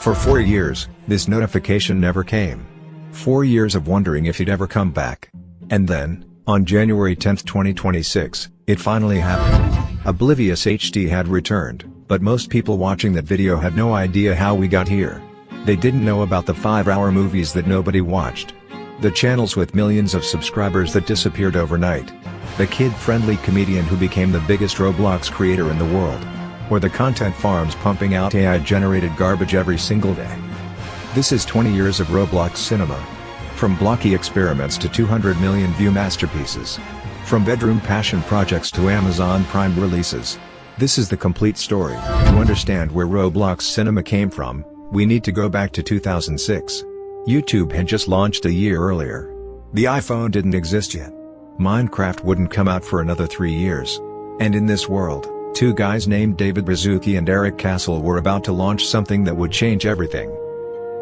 For 4 years, this notification never came. 4 years of wondering if he'd ever come back. And then, on January 10, 2026, it finally happened. Oblivious HD had returned, but most people watching that video had no idea how we got here. They didn't know about the 5-hour movies that nobody watched. The channels with millions of subscribers that disappeared overnight. The kid-friendly comedian who became the biggest Roblox creator in the world. Or the content farms pumping out AI-generated garbage every single day. This is 20 years of Roblox Cinema. From blocky experiments to 200 million view masterpieces. From bedroom passion projects to Amazon Prime releases. This is the complete story. To understand where Roblox Cinema came from, we need to go back to 2006. YouTube had just launched a year earlier. The iPhone didn't exist yet. Minecraft wouldn't come out for another 3 years. And in this world, two guys named David Baszucki and Eric Castle were about to launch something that would change everything.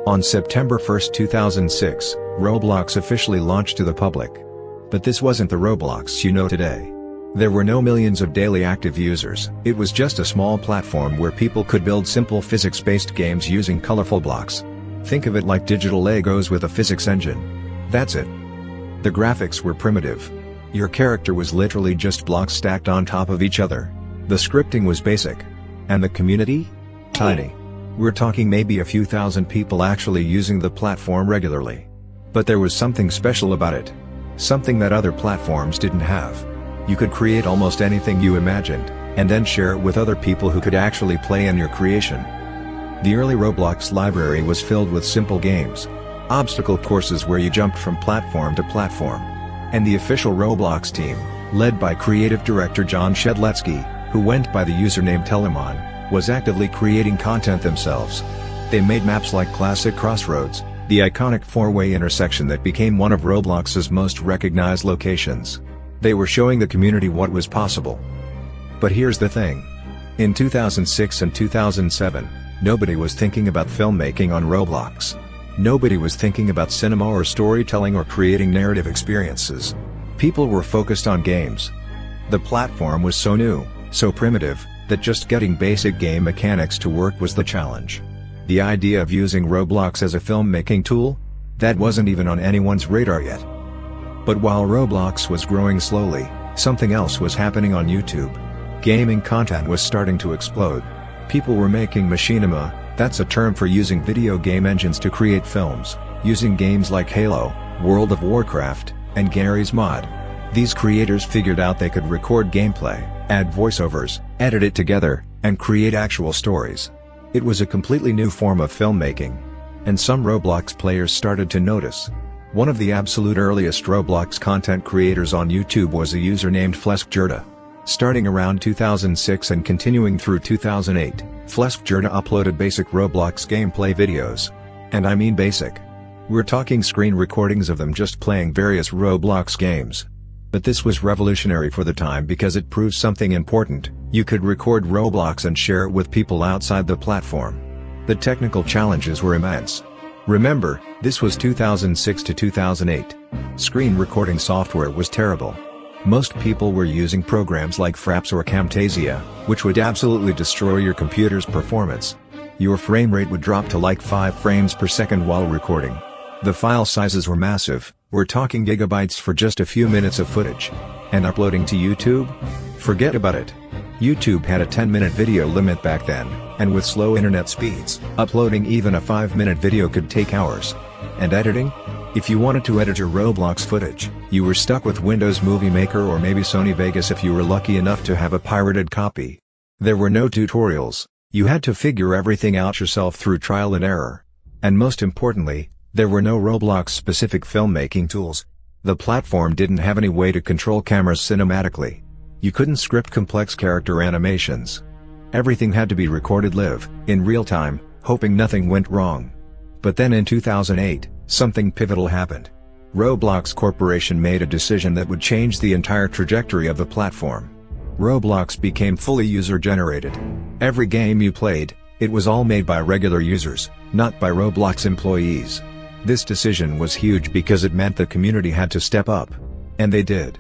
On September 1, 2006, Roblox officially launched to the public. But this wasn't the Roblox you know today. There were no millions of daily active users. It was just a small platform where people could build simple physics-based games using colorful blocks. Think of it like digital Legos with a physics engine. That's it. The graphics were primitive. Your character was literally just blocks stacked on top of each other. The scripting was basic. And the community? Tiny. We're talking maybe a few thousand people actually using the platform regularly. But there was something special about it. Something that other platforms didn't have. You could create almost anything you imagined, and then share it with other people who could actually play in your creation. The early Roblox library was filled with simple games. Obstacle courses where you jumped from platform to platform. And the official Roblox team, led by creative director John Shedletsky, who went by the username Telemon, was actively creating content themselves. They made maps like Classic Crossroads, the iconic four-way intersection that became one of Roblox's most recognized locations. They were showing the community what was possible. But here's the thing. In 2006 and 2007, nobody was thinking about filmmaking on Roblox. Nobody was thinking about cinema or storytelling or creating narrative experiences. People were focused on games. The platform was so new, so primitive, that just getting basic game mechanics to work was the challenge. The idea of using Roblox as a filmmaking tool? That wasn't even on anyone's radar yet. But while Roblox was growing slowly, something else was happening on YouTube. Gaming content was starting to explode. People were making machinima, that's a term for using video game engines to create films, using games like Halo, World of Warcraft, and Garry's Mod. These creators figured out they could record gameplay, add voiceovers, edit it together, and create actual stories. It was a completely new form of filmmaking. And some Roblox players started to notice. One of the absolute earliest Roblox content creators on YouTube was a user named Fleskjerda. Starting around 2006 and continuing through 2008, Fleskjerda uploaded basic Roblox gameplay videos. And I mean basic. We're talking screen recordings of them just playing various Roblox games. But this was revolutionary for the time because it proved something important: you could record Roblox and share it with people outside the platform. The technical challenges were immense. Remember, this was 2006 to 2008. Screen recording software was terrible. Most people were using programs like Fraps or Camtasia, which would absolutely destroy your computer's performance. Your frame rate would drop to like 5 frames per second while recording. The file sizes were massive, we're talking gigabytes for just a few minutes of footage. And uploading to YouTube? Forget about it. YouTube had a 10-minute video limit back then, and with slow internet speeds, uploading even a 5-minute video could take hours. And editing? If you wanted to edit your Roblox footage, you were stuck with Windows Movie Maker or maybe Sony Vegas if you were lucky enough to have a pirated copy. There were no tutorials, you had to figure everything out yourself through trial and error. And most importantly, there were no Roblox-specific filmmaking tools. The platform didn't have any way to control cameras cinematically. You couldn't script complex character animations. Everything had to be recorded live, in real time, hoping nothing went wrong. But then in 2008, something pivotal happened. Roblox Corporation made a decision that would change the entire trajectory of the platform. Roblox became fully user-generated. Every game you played, it was all made by regular users, not by Roblox employees. This decision was huge because it meant the community had to step up. And they did.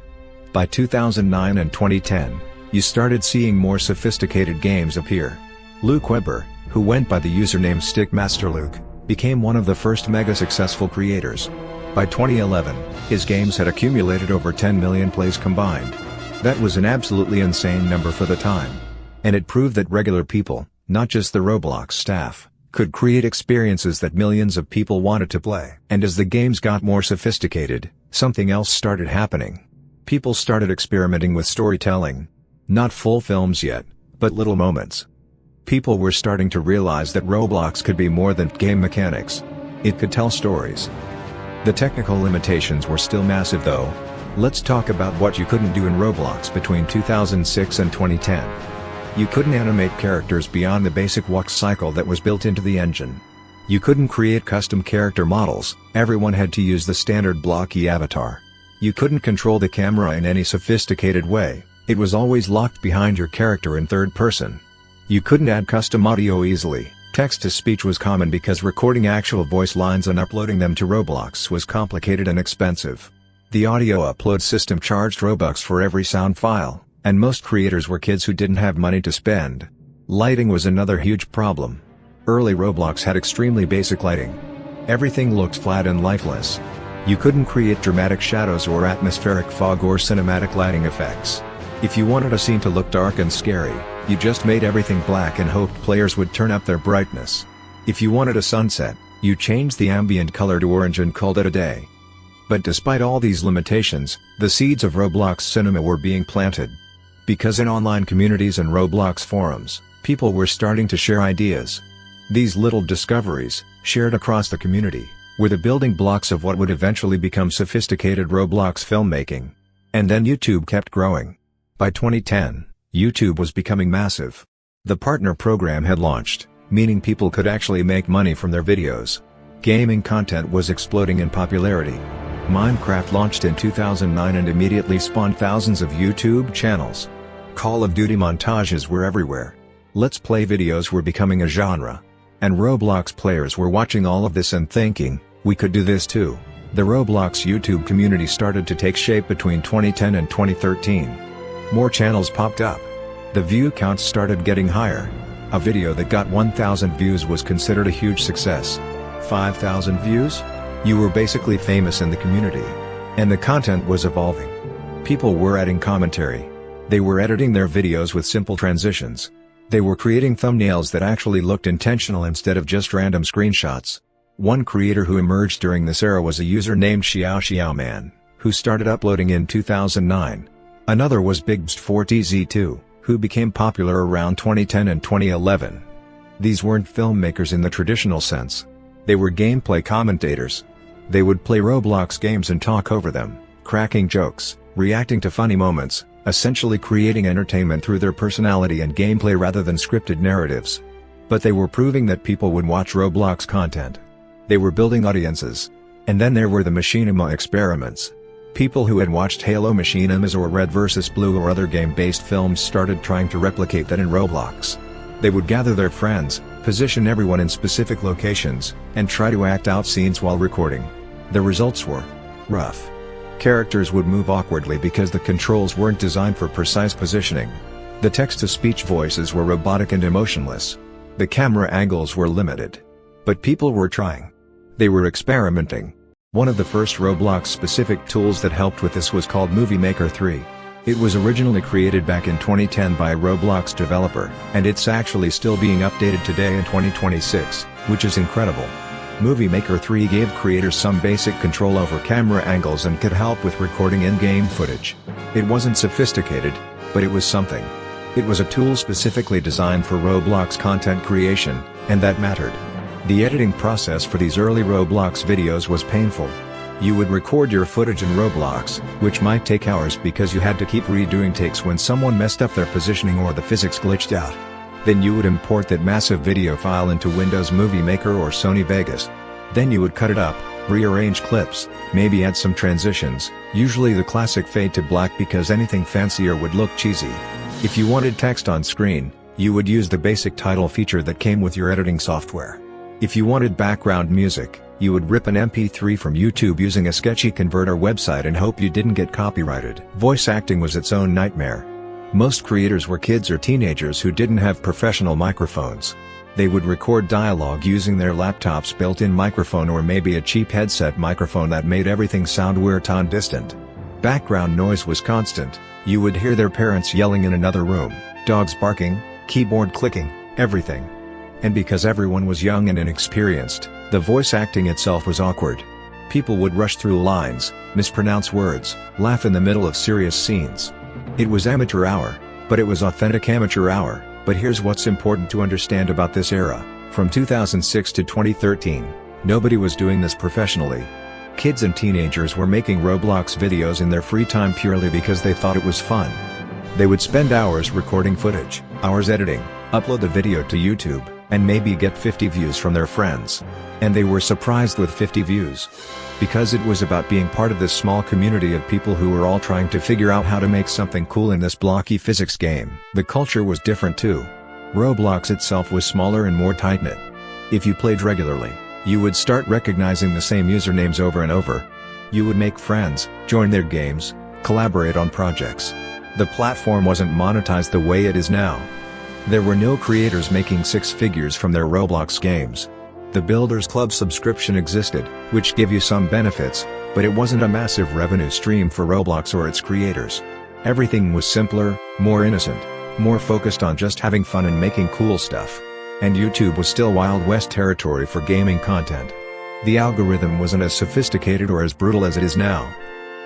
By 2009 and 2010, you started seeing more sophisticated games appear. Luke Weber, who went by the username StickMasterLuke, became one of the first mega-successful creators. By 2011, his games had accumulated over 10 million plays combined. That was an absolutely insane number for the time. And it proved that regular people, not just the Roblox staff, could create experiences that millions of people wanted to play. And as the games got more sophisticated, something else started happening. People started experimenting with storytelling. Not full films yet, but little moments. People were starting to realize that Roblox could be more than game mechanics. It could tell stories. The technical limitations were still massive though. Let's talk about what you couldn't do in Roblox between 2006 and 2010. You couldn't animate characters beyond the basic walk cycle that was built into the engine. You couldn't create custom character models, everyone had to use the standard blocky avatar. You couldn't control the camera in any sophisticated way, it was always locked behind your character in third person. You couldn't add custom audio easily, text-to-speech was common because recording actual voice lines and uploading them to Roblox was complicated and expensive. The audio upload system charged Robux for every sound file, and most creators were kids who didn't have money to spend. Lighting was another huge problem. Early Roblox had extremely basic lighting. Everything looked flat and lifeless. You couldn't create dramatic shadows or atmospheric fog or cinematic lighting effects. If you wanted a scene to look dark and scary, you just made everything black and hoped players would turn up their brightness. If you wanted a sunset, you changed the ambient color to orange and called it a day. But despite all these limitations, the seeds of Roblox Cinema were being planted. Because in online communities and Roblox forums, people were starting to share ideas. These little discoveries, shared across the community, were the building blocks of what would eventually become sophisticated Roblox filmmaking. And then YouTube kept growing. By 2010, YouTube was becoming massive. The partner program had launched, meaning people could actually make money from their videos. Gaming content was exploding in popularity. Minecraft launched in 2009 and immediately spawned thousands of YouTube channels. Call of Duty montages were everywhere. Let's Play videos were becoming a genre. And Roblox players were watching all of this and thinking, we could do this too. The Roblox YouTube community started to take shape between 2010 and 2013. More channels popped up. The view counts started getting higher. A video that got 1,000 views was considered a huge success. 5,000 views? You were basically famous in the community. And the content was evolving. People were adding commentary. They were editing their videos with simple transitions. They were creating thumbnails that actually looked intentional instead of just random screenshots. One creator who emerged during this era was a user named Xiao Man, who started uploading in 2009. Another was Bigbst4TZ2, who became popular around 2010 and 2011. These weren't filmmakers in the traditional sense. They were gameplay commentators. They would play Roblox games and talk over them, cracking jokes, reacting to funny moments, essentially creating entertainment through their personality and gameplay rather than scripted narratives. But they were proving that people would watch Roblox content. They were building audiences. And then there were the machinima experiments. People who had watched Halo machinimas or Red vs. Blue or other game-based films started trying to replicate that in Roblox. They would gather their friends, position everyone in specific locations, and try to act out scenes while recording. The results were rough. Characters would move awkwardly because the controls weren't designed for precise positioning. The text-to-speech voices were robotic and emotionless. The camera angles were limited. But people were trying. They were experimenting. One of the first Roblox-specific tools that helped with this was called Movie Maker 3. It was originally created back in 2010 by a Roblox developer, and it's actually still being updated today in 2026, which is incredible. Movie Maker 3 gave creators some basic control over camera angles and could help with recording in-game footage. It wasn't sophisticated, but it was something. It was a tool specifically designed for Roblox content creation, and that mattered. The editing process for these early Roblox videos was painful. You would record your footage in Roblox, which might take hours because you had to keep redoing takes when someone messed up their positioning or the physics glitched out. Then you would import that massive video file into Windows Movie Maker or Sony Vegas. Then you would cut it up, rearrange clips, maybe add some transitions, usually the classic fade to black because anything fancier would look cheesy. If you wanted text on screen, you would use the basic title feature that came with your editing software. If you wanted background music, you would rip an MP3 from YouTube using a sketchy converter website and hope you didn't get copyrighted. Voice acting was its own nightmare. Most creators were kids or teenagers who didn't have professional microphones. They would record dialogue using their laptop's built-in microphone or maybe a cheap headset microphone that made everything sound weird and distant. Background noise was constant. You would hear their parents yelling in another room, dogs barking, keyboard clicking, everything. And because everyone was young and inexperienced, the voice acting itself was awkward. People would rush through lines, mispronounce words, laugh in the middle of serious scenes. It was amateur hour, but it was authentic amateur hour. But here's what's important to understand about this era. From 2006 to 2013, nobody was doing this professionally. Kids and teenagers were making Roblox videos in their free time purely because they thought it was fun. They would spend hours recording footage, hours editing, upload the video to YouTube, and maybe get 50 views from their friends. And they were surprised with 50 views. Because it was about being part of this small community of people who were all trying to figure out how to make something cool in this blocky physics game. The culture was different too. Roblox itself was smaller and more tight-knit. If you played regularly, you would start recognizing the same usernames over and over. You would make friends, join their games, collaborate on projects. The platform wasn't monetized the way it is now. There were no creators making six figures from their Roblox games. The Builders Club subscription existed, which gave you some benefits, but it wasn't a massive revenue stream for Roblox or its creators. Everything was simpler, more innocent, more focused on just having fun and making cool stuff. And YouTube was still Wild West territory for gaming content. The algorithm wasn't as sophisticated or as brutal as it is now.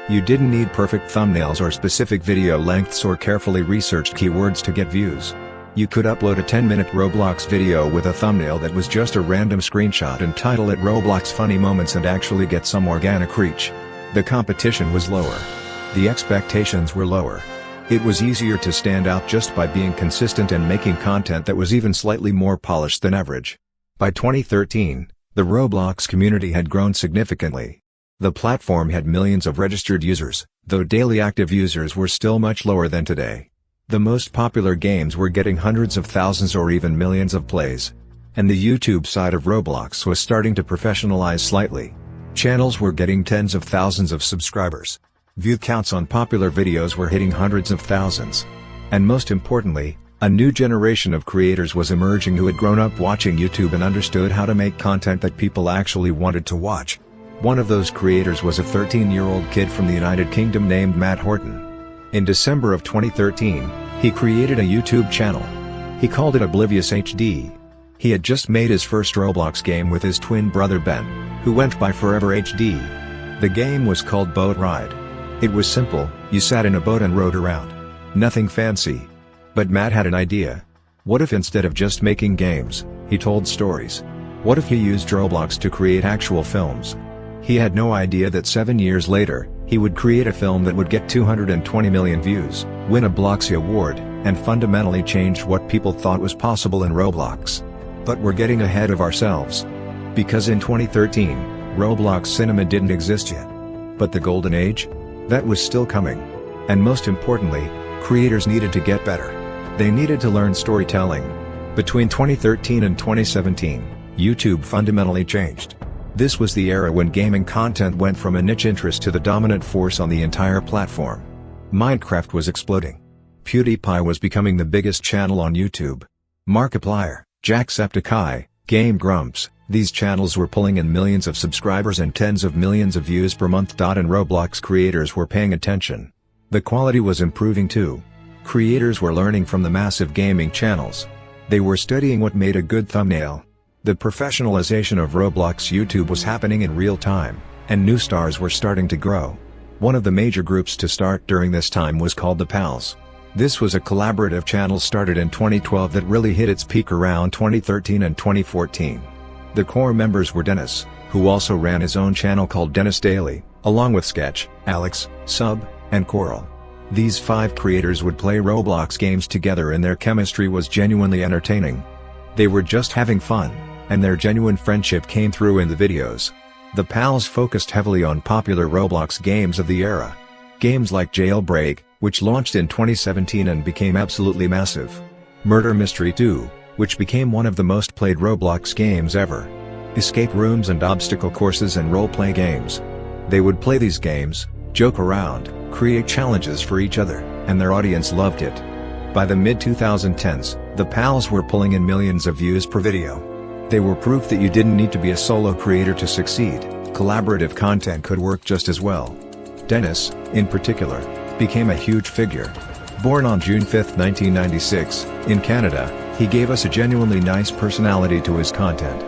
You didn't need perfect thumbnails or specific video lengths or carefully researched keywords to get views. You could upload a 10-minute Roblox video with a thumbnail that was just a random screenshot and title it Roblox Funny Moments and actually get some organic reach. The competition was lower. The expectations were lower. It was easier to stand out just by being consistent and making content that was even slightly more polished than average. By 2013, the Roblox community had grown significantly. The platform had millions of registered users, though daily active users were still much lower than today. The most popular games were getting hundreds of thousands or even millions of plays. And the YouTube side of Roblox was starting to professionalize slightly. Channels were getting tens of thousands of subscribers. View counts on popular videos were hitting hundreds of thousands. And most importantly, a new generation of creators was emerging who had grown up watching YouTube and understood how to make content that people actually wanted to watch. One of those creators was a 13-year-old kid from the United Kingdom named Matt Horton. In December of 2013, he created a YouTube channel. He called it Oblivious HD. He had just made his first Roblox game with his twin brother Ben, who went by Forever HD. The game was called Boat Ride. It was simple, you sat in a boat and rode around. Nothing fancy. But Matt had an idea. What if instead of just making games, he told stories? What if he used Roblox to create actual films? He had no idea that 7 years later, he would create a film that would get 220 million views, win a Bloxy Award, and fundamentally change what people thought was possible in Roblox. But we're getting ahead of ourselves. Because in 2013, Roblox Cinema didn't exist yet. But the golden age? That was still coming. And most importantly, creators needed to get better. They needed to learn storytelling. Between 2013 and 2017, YouTube fundamentally changed. This was the era when gaming content went from a niche interest to the dominant force on the entire platform. Minecraft was exploding. PewDiePie was becoming the biggest channel on YouTube. Markiplier, Jacksepticeye, Game Grumps, these channels were pulling in millions of subscribers and tens of millions of views per month. And Roblox creators were paying attention. The quality was improving too. Creators were learning from the massive gaming channels. They were studying what made a good thumbnail. The professionalization of Roblox YouTube was happening in real time, and new stars were starting to grow. One of the major groups to start during this time was called the Pals. This was a collaborative channel started in 2012 that really hit its peak around 2013 and 2014. The core members were Dennis, who also ran his own channel called Dennis Daily, along with Sketch, Alex, Sub, and Coral. These 5 creators would play Roblox games together and their chemistry was genuinely entertaining. They were just having fun, and their genuine friendship came through in the videos. The Pals focused heavily on popular Roblox games of the era. Games like Jailbreak, which launched in 2017 and became absolutely massive. Murder Mystery 2, which became one of the most played Roblox games ever. Escape rooms and obstacle courses and role-play games. They would play these games, joke around, create challenges for each other, and their audience loved it. By the mid-2010s, The pals were pulling in millions of views per video. They were proof that you didn't need to be a solo creator to succeed. Collaborative content could work just as well. Dennis, in particular, became a huge figure. Born on June 5, 1996, in Canada, he gave us a genuinely nice personality to his content.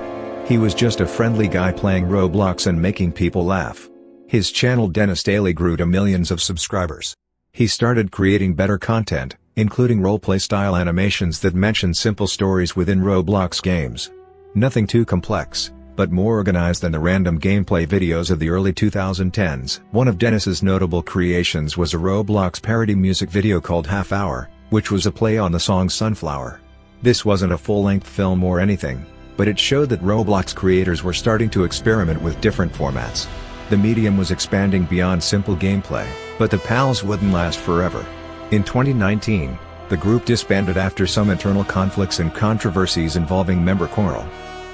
He was just a friendly guy playing Roblox and making people laugh. His channel Dennis Daily grew to millions of subscribers. He started creating better content, including roleplay-style animations that mention simple stories within Roblox games. Nothing too complex, but more organized than the random gameplay videos of the early 2010s. One of Dennis's notable creations was a Roblox parody music video called Half Hour, which was a play on the song Sunflower. This wasn't a full-length film or anything, but it showed that Roblox creators were starting to experiment with different formats. The medium was expanding beyond simple gameplay, but the pals wouldn't last forever. In 2019, the group disbanded after some internal conflicts and controversies involving member quarrel.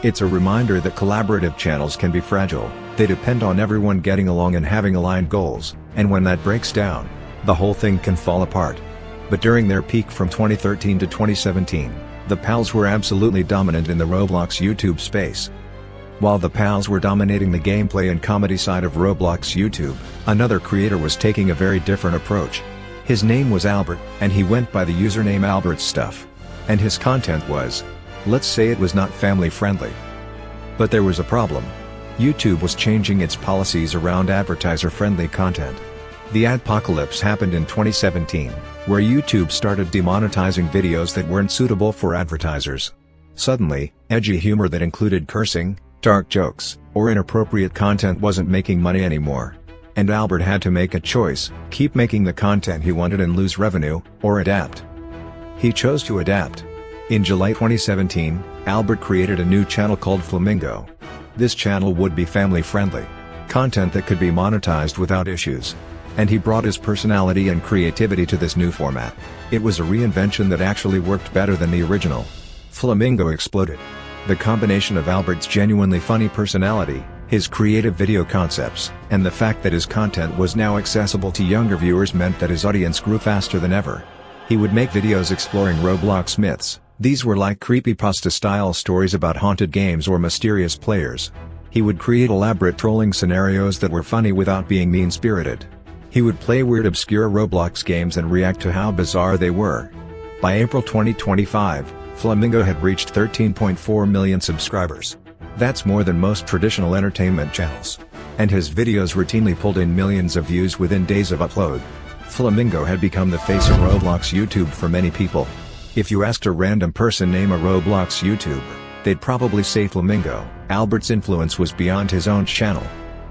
It's a reminder that collaborative channels can be fragile. They depend on everyone getting along and having aligned goals, and when that breaks down, the whole thing can fall apart. But during their peak from 2013 to 2017, the pals were absolutely dominant in the Roblox YouTube space. While the pals were dominating the gameplay and comedy side of Roblox YouTube, another creator was taking a very different approach. His name was Albert, and he went by the username Albert's Stuff. And his content was, let's say it was not family friendly. But there was a problem. YouTube was changing its policies around advertiser-friendly content. The adpocalypse happened in 2017, where YouTube started demonetizing videos that weren't suitable for advertisers. Suddenly, edgy humor that included cursing, dark jokes, or inappropriate content wasn't making money anymore. And Albert had to make a choice: keep making the content he wanted and lose revenue, or adapt. He chose to adapt. In July 2017, Albert created a new channel called Flamingo. This channel would be family-friendly. Content that could be monetized without issues. And he brought his personality and creativity to this new format. It was a reinvention that actually worked better than the original. Flamingo exploded. The combination of Albert's genuinely funny personality, his creative video concepts, and the fact that his content was now accessible to younger viewers meant that his audience grew faster than ever. He would make videos exploring Roblox myths. These were like creepypasta-style stories about haunted games or mysterious players. He would create elaborate trolling scenarios that were funny without being mean-spirited. He would play weird obscure Roblox games and react to how bizarre they were. By April 2025, Flamingo had reached 13.4 million subscribers. That's more than most traditional entertainment channels. And his videos routinely pulled in millions of views within days of upload. Flamingo had become the face of Roblox YouTube for many people. If you asked a random person name a Roblox YouTuber, they'd probably say Flamingo. Albert's influence was beyond his own channel.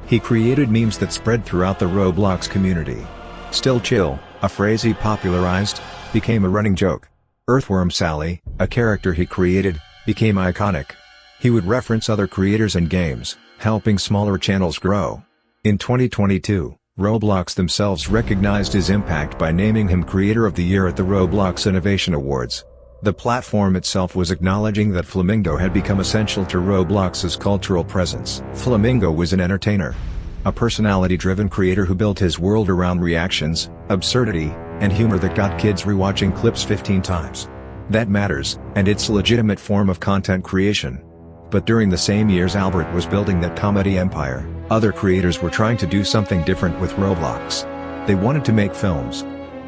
He created memes that spread throughout the Roblox community. Still chill, a phrase he popularized, became a running joke. Earthworm Sally, a character he created, became iconic. He would reference other creators and games, helping smaller channels grow. In 2022, Roblox themselves recognized his impact by naming him Creator of the Year at the Roblox Innovation Awards. The platform itself was acknowledging that Flamingo had become essential to Roblox's cultural presence. Flamingo was an entertainer. A personality-driven creator who built his world around reactions, absurdity, and humor that got kids rewatching clips 15 times. That matters, and it's a legitimate form of content creation. But during the same years Albert was building that comedy empire, other creators were trying to do something different with Roblox. They wanted to make films.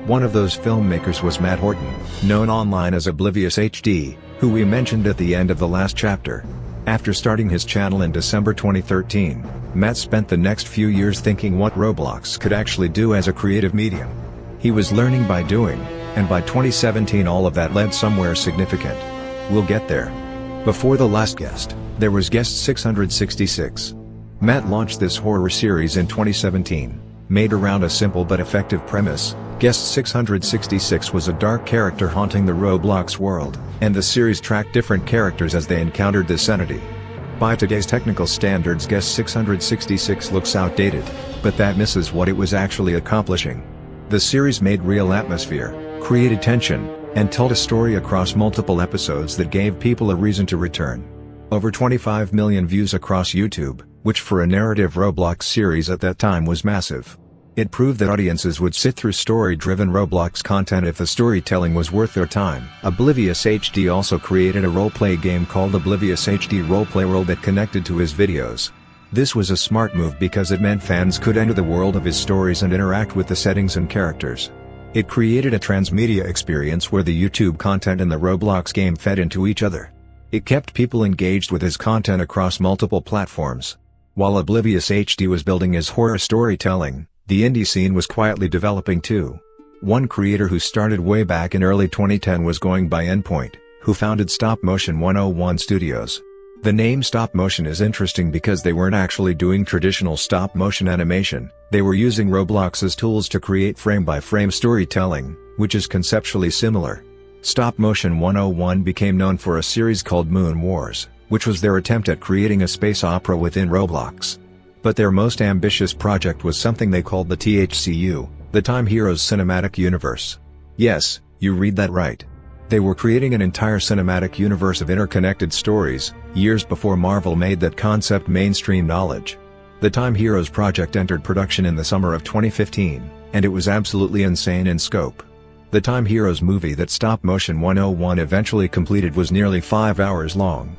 One of those filmmakers was Matt Horton, known online as Oblivious HD, who we mentioned at the end of the last chapter. After starting his channel in December 2013, Matt spent the next few years thinking what Roblox could actually do as a creative medium. He was learning by doing, and by 2017 all of that led somewhere significant. We'll get there. Before the last guest, there was guest 666. Matt launched this horror series in 2017, made around a simple but effective premise. Guest 666 was a dark character haunting the Roblox world, and the series tracked different characters as they encountered this entity. By today's technical standards, Guest 666 looks outdated, but that misses what it was actually accomplishing. The series made real atmosphere, created tension, and told a story across multiple episodes that gave people a reason to return. Over 25 million views across YouTube, which for a narrative Roblox series at that time was massive. It proved that audiences would sit through story-driven Roblox content if the storytelling was worth their time. Oblivious HD also created a roleplay game called Oblivious HD Roleplay World that connected to his videos. This was a smart move because it meant fans could enter the world of his stories and interact with the settings and characters. It created a transmedia experience where the YouTube content and the Roblox game fed into each other. It kept people engaged with his content across multiple platforms. While Oblivious HD was building his horror storytelling, the indie scene was quietly developing too. One creator who started way back in early 2010 was going by Endpoint, who founded Stop Motion 101 Studios. The name stop motion is interesting because they weren't actually doing traditional stop motion animation, they were using Roblox's tools to create frame-by-frame storytelling, which is conceptually similar. Stop Motion 101 became known for a series called Moon Wars, which was their attempt at creating a space opera within Roblox. But their most ambitious project was something they called the THCU, the Time Heroes Cinematic Universe. Yes, you read that right. They were creating an entire cinematic universe of interconnected stories, years before Marvel made that concept mainstream knowledge. The Time Heroes project entered production in the summer of 2015, and it was absolutely insane in scope. The Time Heroes movie that Stop Motion 101 eventually completed was nearly 5 hours long.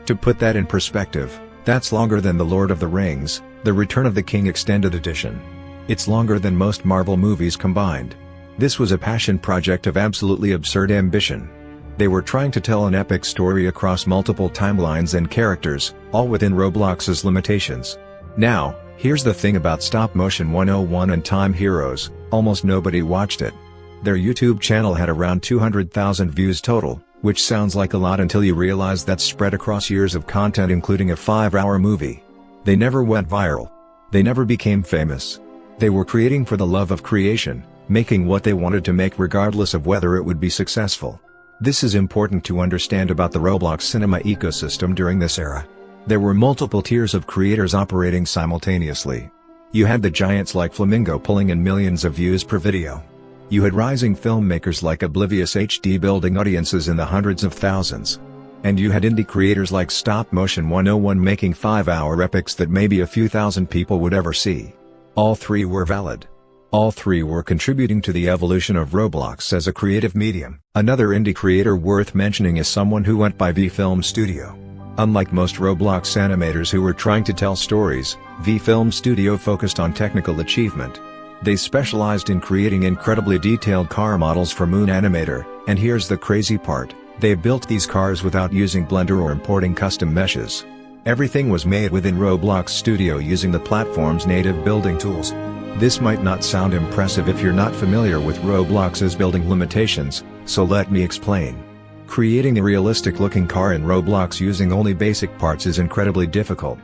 To put that in perspective, that's longer than The Lord of the Rings, The Return of the King Extended Edition. It's longer than most Marvel movies combined. This was a passion project of absolutely absurd ambition. They were trying to tell an epic story across multiple timelines and characters, all within Roblox's limitations. Now, here's the thing about Stop Motion 101 and Time Heroes, almost nobody watched it. Their YouTube channel had around 200,000 views total, which sounds like a lot until you realize that's spread across years of content including a 5-hour movie. They never went viral. They never became famous. They were creating for the love of creation, making what they wanted to make regardless of whether it would be successful. This is important to understand about the Roblox Cinema ecosystem during this era. There were multiple tiers of creators operating simultaneously. You had the giants like Flamingo pulling in millions of views per video. You had rising filmmakers like Oblivious HD building audiences in the hundreds of thousands. And you had indie creators like Stop Motion 101 making 5-hour epics that maybe a few thousand people would ever see. All three were valid. All three were contributing to the evolution of Roblox as a creative medium. Another indie creator worth mentioning is someone who went by V-Film Studio. Unlike most Roblox animators who were trying to tell stories, V-Film Studio focused on technical achievement. They specialized in creating incredibly detailed car models for Moon Animator, and here's the crazy part, they built these cars without using Blender or importing custom meshes. Everything was made within Roblox Studio using the platform's native building tools. This might not sound impressive if you're not familiar with Roblox's building limitations, so let me explain. Creating a realistic-looking car in Roblox using only basic parts is incredibly difficult.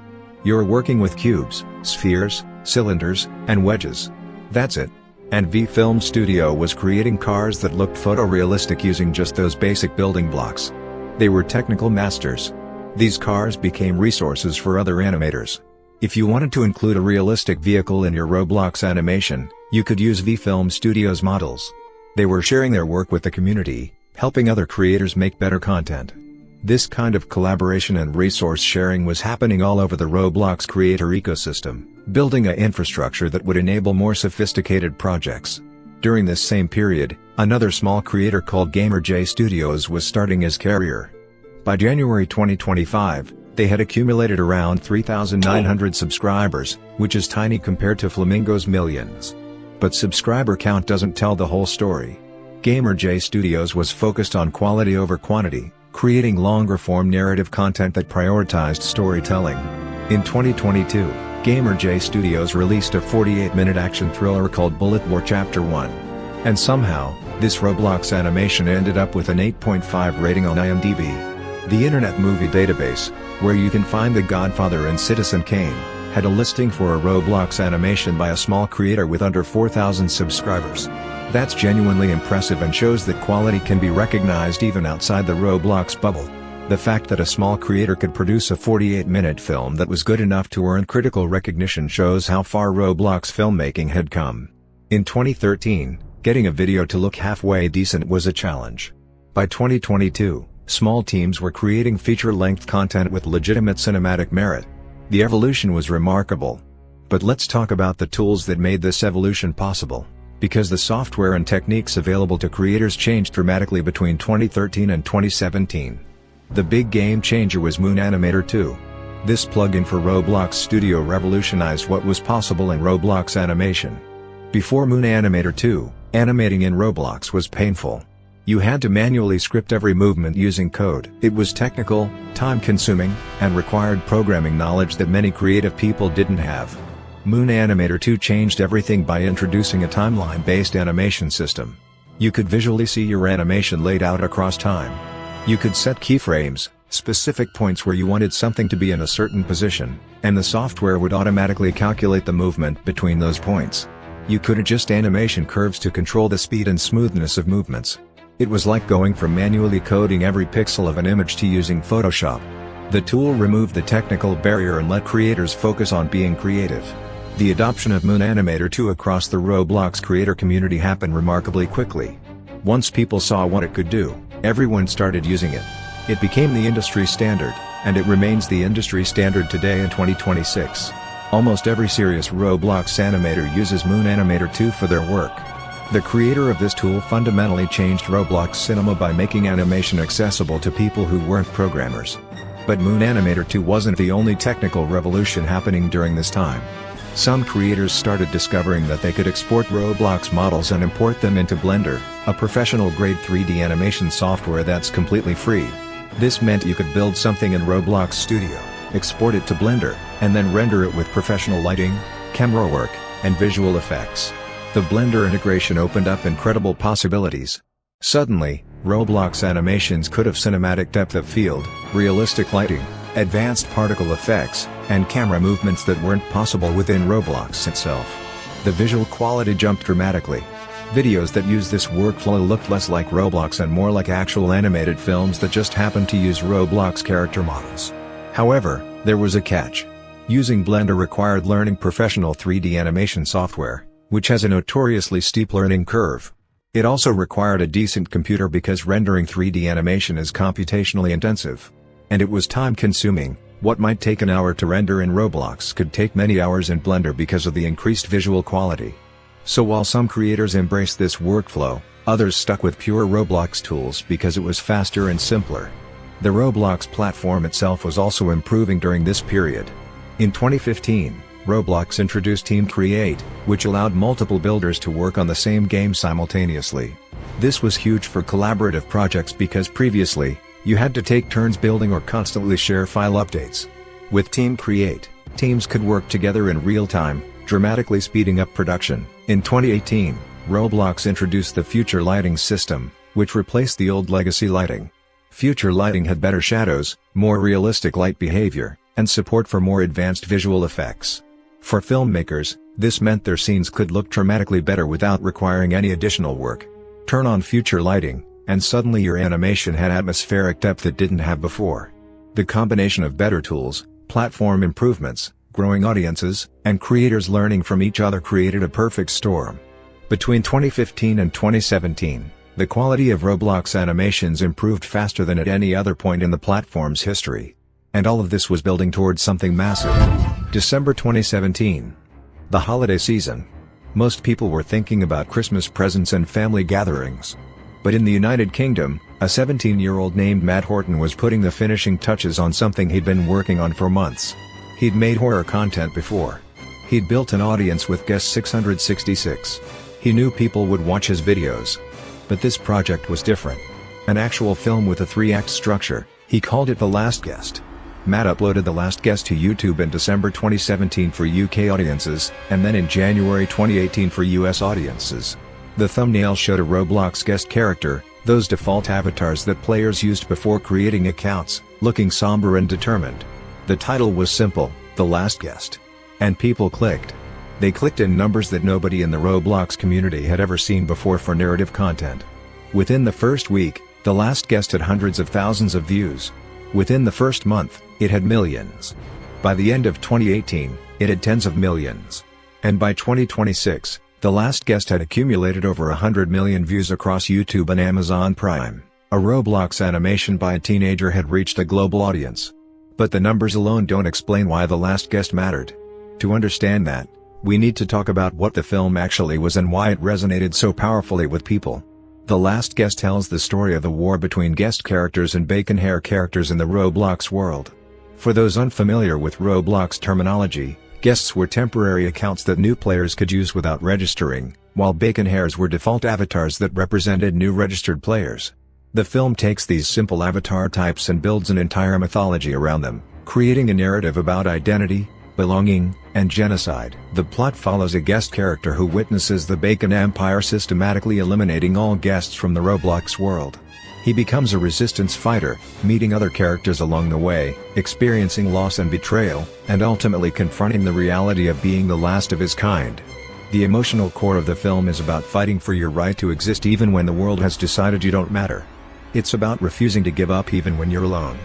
You're working with cubes, spheres, cylinders, and wedges. That's it. And V-Film Studio was creating cars that looked photorealistic using just those basic building blocks. They were technical masters. These cars became resources for other animators. If you wanted to include a realistic vehicle in your Roblox animation, you could use V-Film Studio's models. They were sharing their work with the community, helping other creators make better content. This kind of collaboration and resource sharing was happening all over the Roblox creator ecosystem, building an infrastructure that would enable more sophisticated projects. During this same period, another small creator called Gamerj Studios was starting his career. By January 2025, they had accumulated around 3,900 subscribers, which is tiny compared to Flamingo's millions. But subscriber count doesn't tell the whole story. Gamerj Studios was focused on quality over quantity, creating longer-form narrative content that prioritized storytelling. In 2022, Gamerj Studios released a 48-minute action thriller called Bullet War Chapter 1. And somehow, this Roblox animation ended up with an 8.5 rating on IMDb. The Internet Movie Database, where you can find The Godfather and Citizen Kane, had a listing for a Roblox animation by a small creator with under 4,000 subscribers. That's genuinely impressive and shows that quality can be recognized even outside the Roblox bubble. The fact that a small creator could produce a 48-minute film that was good enough to earn critical recognition shows how far Roblox filmmaking had come. In 2013, getting a video to look halfway decent was a challenge. By 2022, small teams were creating feature-length content with legitimate cinematic merit. The evolution was remarkable. But let's talk about the tools that made this evolution possible, because the software and techniques available to creators changed dramatically between 2013 and 2017. The big game changer was Moon Animator 2. This plugin for Roblox Studio revolutionized what was possible in Roblox animation. Before Moon Animator 2, animating in Roblox was painful. You had to manually script every movement using code. It was technical, time-consuming, and required programming knowledge that many creative people didn't have. Moon Animator 2 changed everything by introducing a timeline-based animation system. You could visually see your animation laid out across time. You could set keyframes, specific points where you wanted something to be in a certain position, and the software would automatically calculate the movement between those points. You could adjust animation curves to control the speed and smoothness of movements. It was like going from manually coding every pixel of an image to using Photoshop. The tool removed the technical barrier and let creators focus on being creative. The adoption of Moon Animator 2 across the Roblox creator community happened remarkably quickly. Once people saw what it could do, everyone started using it. It became the industry standard, and it remains the industry standard today in 2026. Almost every serious Roblox animator uses Moon Animator 2 for their work. The creator of this tool fundamentally changed Roblox Cinema by making animation accessible to people who weren't programmers. But Moon Animator 2 wasn't the only technical revolution happening during this time. Some creators started discovering that they could export Roblox models and import them into Blender, a professional-grade 3D animation software that's completely free. This meant you could build something in Roblox Studio, export it to Blender, and then render it with professional lighting, camera work, and visual effects. The Blender integration opened up incredible possibilities. Suddenly, Roblox animations could have cinematic depth of field, realistic lighting, advanced particle effects, and camera movements that weren't possible within Roblox itself. The visual quality jumped dramatically. Videos that used this workflow looked less like Roblox and more like actual animated films that just happened to use Roblox character models. However, there was a catch. Using Blender required learning professional 3D animation software, which has a notoriously steep learning curve. It also required a decent computer because rendering 3D animation is computationally intensive. And it was time-consuming. What might take an hour to render in Roblox could take many hours in Blender because of the increased visual quality. So while some creators embraced this workflow, others stuck with pure Roblox tools because it was faster and simpler. The Roblox platform itself was also improving during this period. In 2015, Roblox introduced Team Create, which allowed multiple builders to work on the same game simultaneously. This was huge for collaborative projects because previously, you had to take turns building or constantly share file updates. With Team Create, teams could work together in real time, dramatically speeding up production. In 2018, Roblox introduced the Future Lighting system, which replaced the old legacy lighting. Future lighting had better shadows, more realistic light behavior, and support for more advanced visual effects. For filmmakers, this meant their scenes could look dramatically better without requiring any additional work. Turn on future lighting, and suddenly your animation had atmospheric depth it didn't have before. The combination of better tools, platform improvements, growing audiences, and creators learning from each other created a perfect storm. Between 2015 and 2017, the quality of Roblox animations improved faster than at any other point in the platform's history. And all of this was building towards something massive. December 2017. The holiday season. Most people were thinking about Christmas presents and family gatherings. But in the United Kingdom, a 17-year-old named Matt Horton was putting the finishing touches on something he'd been working on for months. He'd made horror content before. He'd built an audience with guest 666. He knew people would watch his videos. But this project was different. An actual film with a 3-act structure. He called it The Last Guest. Matt uploaded The Last Guest to YouTube in December 2017 for UK audiences, and then in January 2018 for US audiences. The thumbnail showed a Roblox guest character, those default avatars that players used before creating accounts, looking somber and determined. The title was simple, The Last Guest. And people clicked. They clicked in numbers that nobody in the Roblox community had ever seen before for narrative content. Within the first week, The Last Guest had hundreds of thousands of views. Within the first month, it had millions. By the end of 2018, it had tens of millions. And by 2026, The Last Guest had accumulated over 100 million views across YouTube and Amazon Prime. A Roblox animation by a teenager had reached a global audience. But the numbers alone don't explain why The Last Guest mattered. To understand that, we need to talk about what the film actually was and why it resonated so powerfully with people. The Last Guest tells the story of the war between guest characters and bacon hair characters in the Roblox world. For those unfamiliar with Roblox terminology, guests were temporary accounts that new players could use without registering, while bacon hairs were default avatars that represented new registered players. The film takes these simple avatar types and builds an entire mythology around them, creating a narrative about identity, belonging, and genocide. The plot follows a guest character who witnesses the Bacon Empire systematically eliminating all guests from the Roblox world. He becomes a resistance fighter, meeting other characters along the way, experiencing loss and betrayal, and ultimately confronting the reality of being the last of his kind. The emotional core of the film is about fighting for your right to exist even when the world has decided you don't matter. It's about refusing to give up even when you're alone.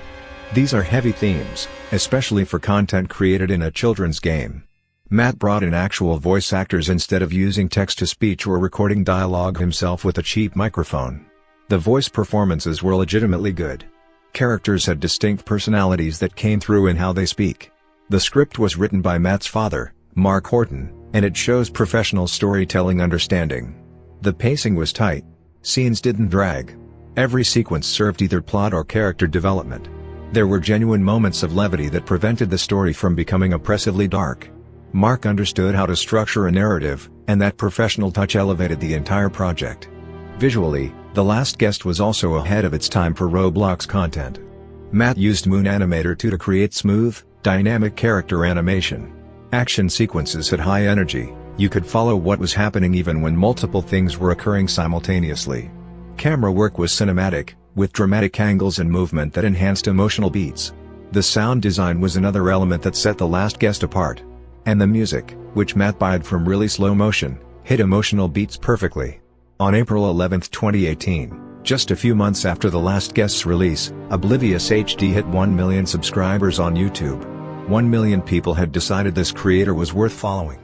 These are heavy themes, especially for content created in a children's game. Matt brought in actual voice actors instead of using text-to-speech or recording dialogue himself with a cheap microphone. The voice performances were legitimately good. Characters had distinct personalities that came through in how they speak. The script was written by Matt's father, Mark Horton, and it shows professional storytelling understanding. The pacing was tight. Scenes didn't drag. Every sequence served either plot or character development. There were genuine moments of levity that prevented the story from becoming oppressively dark. Mark understood how to structure a narrative, and that professional touch elevated the entire project. Visually, The Last Guest was also ahead of its time for Roblox content. Matt used Moon Animator 2 to create smooth, dynamic character animation. Action sequences had high energy, you could follow what was happening even when multiple things were occurring simultaneously. Camera work was cinematic, with dramatic angles and movement that enhanced emotional beats. The sound design was another element that set The Last Guest apart. And the music, which Matt bought from really slow motion, hit emotional beats perfectly. On April 11, 2018, just a few months after The Last Guest's release, Oblivious HD hit 1 million subscribers on YouTube. 1 million people had decided this creator was worth following.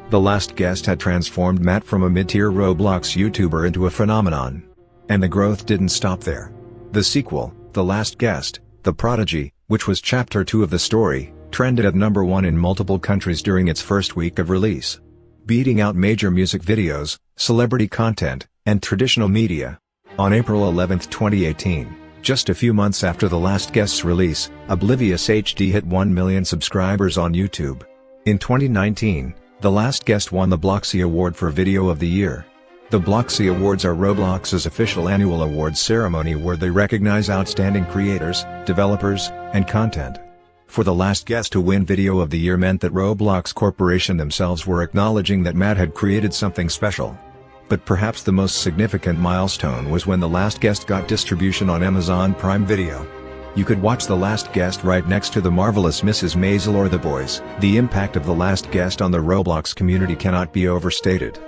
The Last Guest had transformed Matt from a mid-tier Roblox YouTuber into a phenomenon. And the growth didn't stop there. The sequel, The Last Guest, The Prodigy, which was Chapter 2 of the story, trended at number 1 in multiple countries during its first week of release, beating out major music videos, celebrity content, and traditional media. On April 11, 2018, just a few months after The Last Guest's release, Oblivious HD hit 1 million subscribers on YouTube. In 2019, The Last Guest won the Bloxy Award for Video of the Year. The Bloxy Awards are Roblox's official annual awards ceremony where they recognize outstanding creators, developers, and content. For The Last Guest to win Video of the Year meant that Roblox Corporation themselves were acknowledging that Matt had created something special. But perhaps the most significant milestone was when The Last Guest got distribution on Amazon Prime Video. You could watch The Last Guest right next to The Marvelous Mrs. Maisel or The Boys. The impact of The Last Guest on the Roblox community cannot be overstated.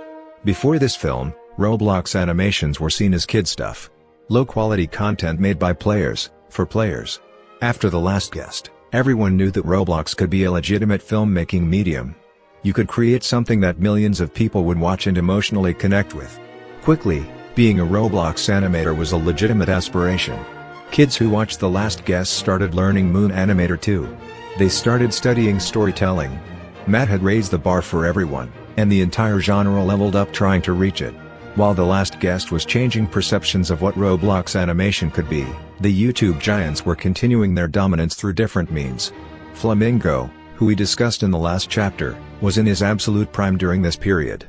Before this film, Roblox animations were seen as kid stuff. Low-quality content made by players, for players. After The Last Guest, everyone knew that Roblox could be a legitimate filmmaking medium. You could create something that millions of people would watch and emotionally connect with. Quickly, being a Roblox animator was a legitimate aspiration. Kids who watched The Last Guest started learning Moon Animator 2. They started studying storytelling. Matt had raised the bar for everyone, and the entire genre leveled up trying to reach it. While The Last Guest was changing perceptions of what Roblox animation could be, the YouTube giants were continuing their dominance through different means. Flamingo, who we discussed in the last chapter, was in his absolute prime during this period.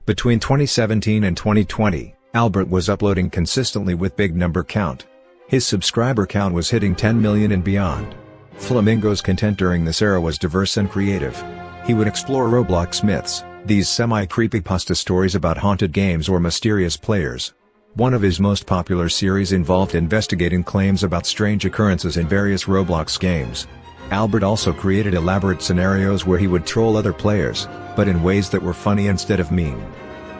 Between 2017 and 2020, Albert was uploading consistently with big number count. His subscriber count was hitting 10 million and beyond. Flamingo's content during this era was diverse and creative. He would explore Roblox myths, these semi-creepypasta stories about haunted games or mysterious players. One of his most popular series involved investigating claims about strange occurrences in various Roblox games. Albert also created elaborate scenarios where he would troll other players, but in ways that were funny instead of mean.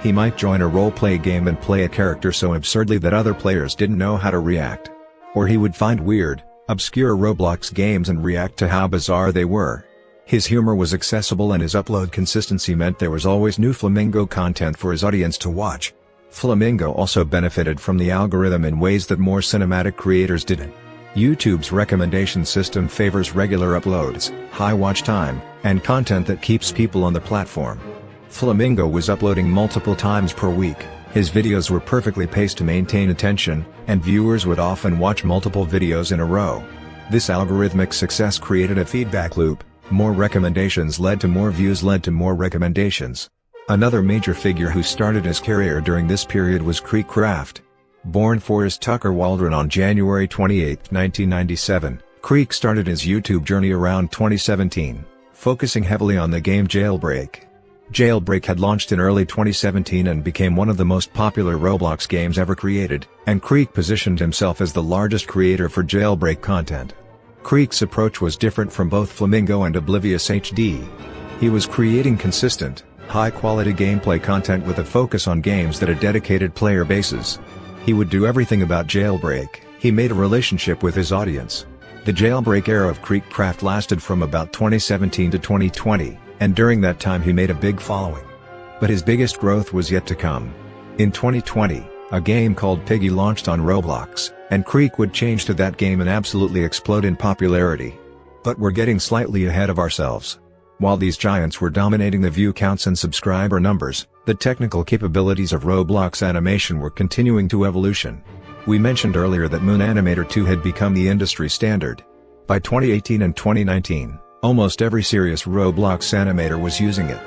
He might join a role-play game and play a character so absurdly that other players didn't know how to react. Or he would find weird, obscure Roblox games and react to how bizarre they were. His humor was accessible and his upload consistency meant there was always new Flamingo content for his audience to watch. Flamingo also benefited from the algorithm in ways that more cinematic creators didn't. YouTube's recommendation system favors regular uploads, high watch time, and content that keeps people on the platform. Flamingo was uploading multiple times per week. His videos were perfectly paced to maintain attention, and viewers would often watch multiple videos in a row. This algorithmic success created a feedback loop. More recommendations led to more views led to more recommendations. Another major figure who started his career during this period was Creekcraft. Born Forrest Tucker Waldron on January 28, 1997, Creek started his YouTube journey around 2017, focusing heavily on the game Jailbreak. Jailbreak had launched in early 2017 and became one of the most popular Roblox games ever created, and Creek positioned himself as the largest creator for Jailbreak content. Creek's approach was different from both Flamingo and Oblivious HD. He was creating consistent, high-quality gameplay content with a focus on games that had dedicated player bases. He would do everything about Jailbreak. He made a relationship with his audience. The Jailbreak era of Creekcraft lasted from about 2017 to 2020, and during that time he made a big following. But his biggest growth was yet to come. In 2020, a game called Piggy launched on Roblox, and Creek would change to that game and absolutely explode in popularity. But we're getting slightly ahead of ourselves. While these giants were dominating the view counts and subscriber numbers, the technical capabilities of Roblox animation were continuing to evolution. We mentioned earlier that Moon Animator 2 had become the industry standard. By 2018 and 2019, almost every serious Roblox animator was using it.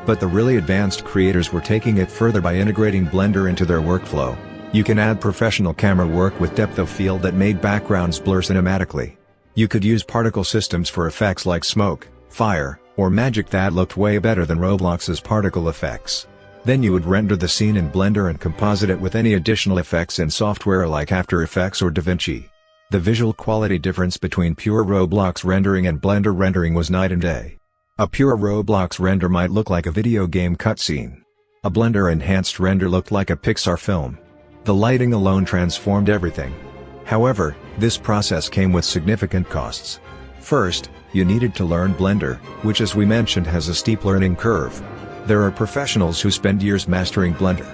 But the really advanced creators were taking it further by integrating Blender into their workflow. You can add professional camera work with depth of field that made backgrounds blur cinematically. You could use particle systems for effects like smoke, fire, or magic that looked way better than Roblox's particle effects. Then you would render the scene in Blender and composite it with any additional effects in software like After Effects or DaVinci. The visual quality difference between pure Roblox rendering and Blender rendering was night and day. A pure Roblox render might look like a video game cutscene. A Blender enhanced render looked like a Pixar film. The lighting alone transformed everything. However, this process came with significant costs. First, you needed to learn Blender, which as we mentioned has a steep learning curve. There are professionals who spend years mastering Blender.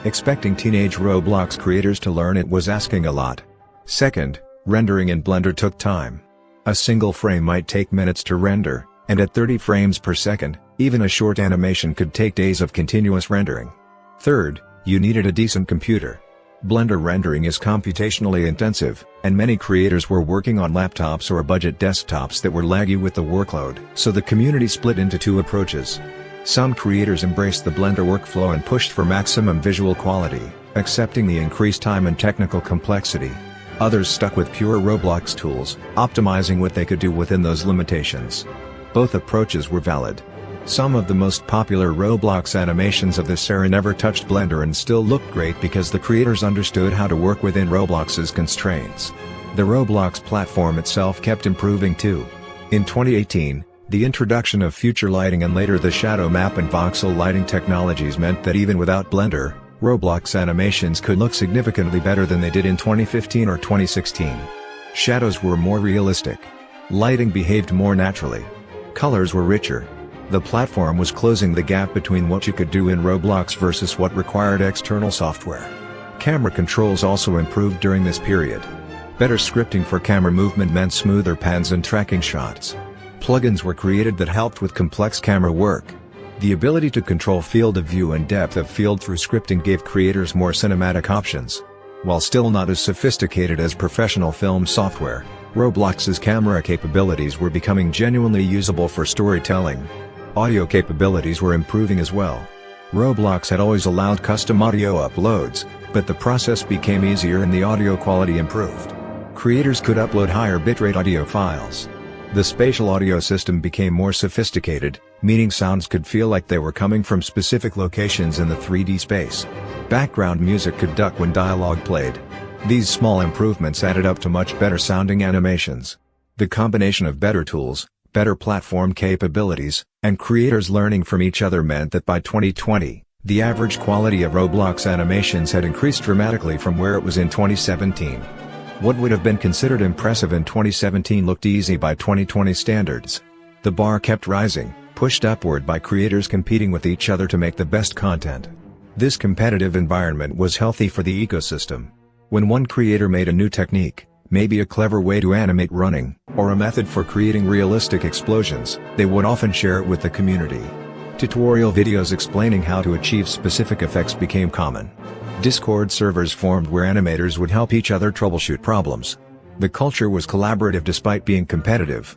Expecting teenage Roblox creators to learn it was asking a lot. Second, rendering in Blender took time. A single frame might take minutes to render, and at 30 frames per second, even a short animation could take days of continuous rendering. Third, you needed a decent computer. Blender rendering is computationally intensive, and many creators were working on laptops or budget desktops that were laggy with the workload. So the community split into two approaches. Some creators embraced the Blender workflow and pushed for maximum visual quality, accepting the increased time and technical complexity. Others stuck with pure Roblox tools, optimizing what they could do within those limitations. Both approaches were valid. Some of the most popular Roblox animations of this era never touched Blender and still looked great because the creators understood how to work within Roblox's constraints. The Roblox platform itself kept improving too. In 2018, the introduction of future lighting and later the shadow map and voxel lighting technologies meant that even without Blender, Roblox animations could look significantly better than they did in 2015 or 2016. Shadows were more realistic. Lighting behaved more naturally. Colors were richer. The platform was closing the gap between what you could do in Roblox versus what required external software. Camera controls also improved during this period. Better scripting for camera movement meant smoother pans and tracking shots. Plugins were created that helped with complex camera work. The ability to control field of view and depth of field through scripting gave creators more cinematic options. While still not as sophisticated as professional film software, Roblox's camera capabilities were becoming genuinely usable for storytelling. Audio capabilities were improving as well. Roblox had always allowed custom audio uploads, but the process became easier and the audio quality improved. Creators could upload higher bitrate audio files. The spatial audio system became more sophisticated, meaning sounds could feel like they were coming from specific locations in the 3D space. Background music could duck when dialogue played. These small improvements added up to much better sounding animations. The combination of better tools, better platform capabilities, and creators learning from each other meant that by 2020, the average quality of Roblox animations had increased dramatically from where it was in 2017. What would have been considered impressive in 2017 looked easy by 2020 standards. The bar kept rising, pushed upward by creators competing with each other to make the best content. This competitive environment was healthy for the ecosystem. When one creator made a new technique, maybe a clever way to animate running, or a method for creating realistic explosions, they would often share it with the community. Tutorial videos explaining how to achieve specific effects became common. Discord servers formed where animators would help each other troubleshoot problems. The culture was collaborative despite being competitive.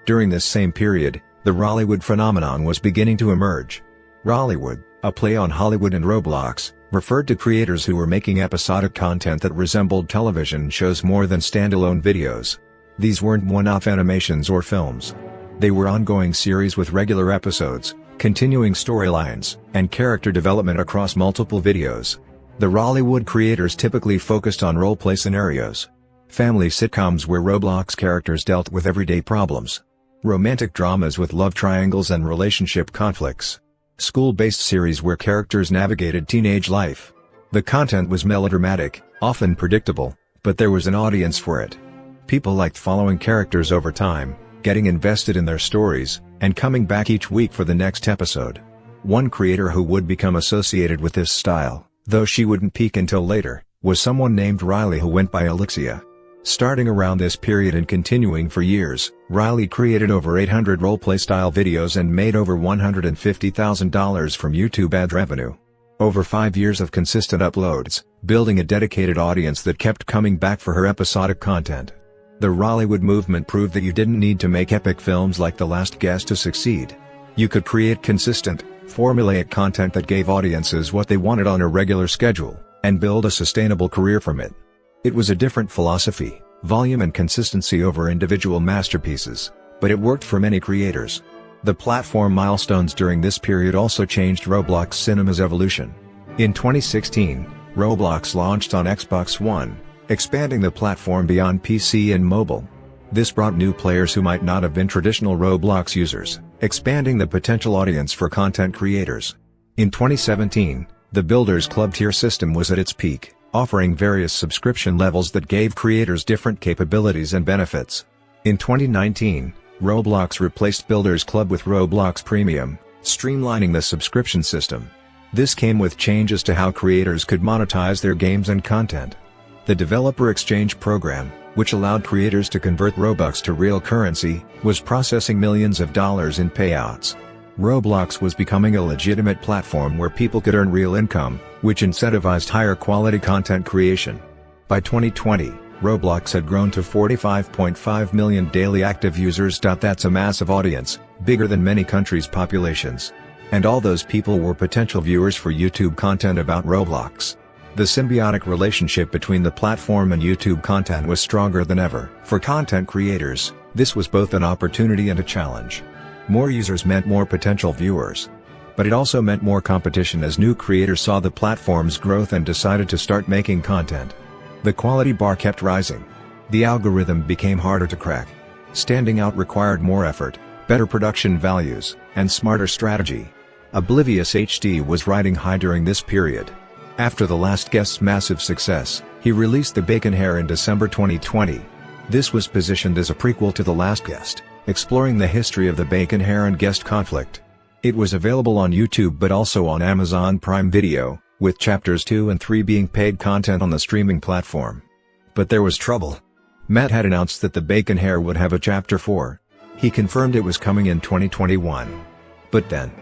During this same period, the Rollywood phenomenon was beginning to emerge. Rollywood, a play on Hollywood and Roblox, referred to creators who were making episodic content that resembled television shows more than standalone videos. These weren't one-off animations or films. They were ongoing series with regular episodes, continuing storylines, and character development across multiple videos. The Rollywood creators typically focused on role-play scenarios. Family sitcoms where Roblox characters dealt with everyday problems. Romantic dramas with love triangles and relationship conflicts. School-based series where characters navigated teenage life. The content was melodramatic, often predictable, but there was an audience for it. People liked following characters over time, getting invested in their stories, and coming back each week for the next episode. One creator who would become associated with this style, though she wouldn't peak until later, was someone named Riley who went by Elixia. Starting around this period and continuing for years, Riley created over 800 roleplay-style videos and made over $150,000 from YouTube ad revenue. Over 5 years of consistent uploads, building a dedicated audience that kept coming back for her episodic content. The Rollywood movement proved that you didn't need to make epic films like The Last Guest to succeed. You could create consistent, formulaic content that gave audiences what they wanted on a regular schedule, and build a sustainable career from it. It was a different philosophy, volume and consistency over individual masterpieces, but it worked for many creators. The platform milestones during this period also changed Roblox Cinema's evolution. In 2016, Roblox launched on Xbox One, expanding the platform beyond PC and mobile. This brought new players who might not have been traditional Roblox users, expanding the potential audience for content creators. In 2017, the Builders Club tier system was at its peak, offering various subscription levels that gave creators different capabilities and benefits. In 2019, Roblox replaced Builders Club with Roblox Premium, streamlining the subscription system. This came with changes to how creators could monetize their games and content. The Developer Exchange program, which allowed creators to convert Robux to real currency, was processing millions of dollars in payouts. Roblox was becoming a legitimate platform where people could earn real income, which incentivized higher quality content creation. By 2020, Roblox had grown to 45.5 million daily active users. That's a massive audience, bigger than many countries' populations. And all those people were potential viewers for YouTube content about Roblox. The symbiotic relationship between the platform and YouTube content was stronger than ever. For content creators, this was both an opportunity and a challenge. More users meant more potential viewers. But it also meant more competition as new creators saw the platform's growth and decided to start making content. The quality bar kept rising. The algorithm became harder to crack. Standing out required more effort, better production values, and smarter strategy. Oblivious HD was riding high during this period. After The Last Guest's massive success, he released The Bacon Hair in December 2020. This was positioned as a prequel to The Last Guest, exploring the history of the Bacon Hair and Guest conflict. It was available on YouTube but also on Amazon Prime Video, with chapters 2 and 3 being paid content on the streaming platform. But there was trouble. Matt had announced that The Bacon Hair would have a chapter 4. He confirmed it was coming in 2021. But then,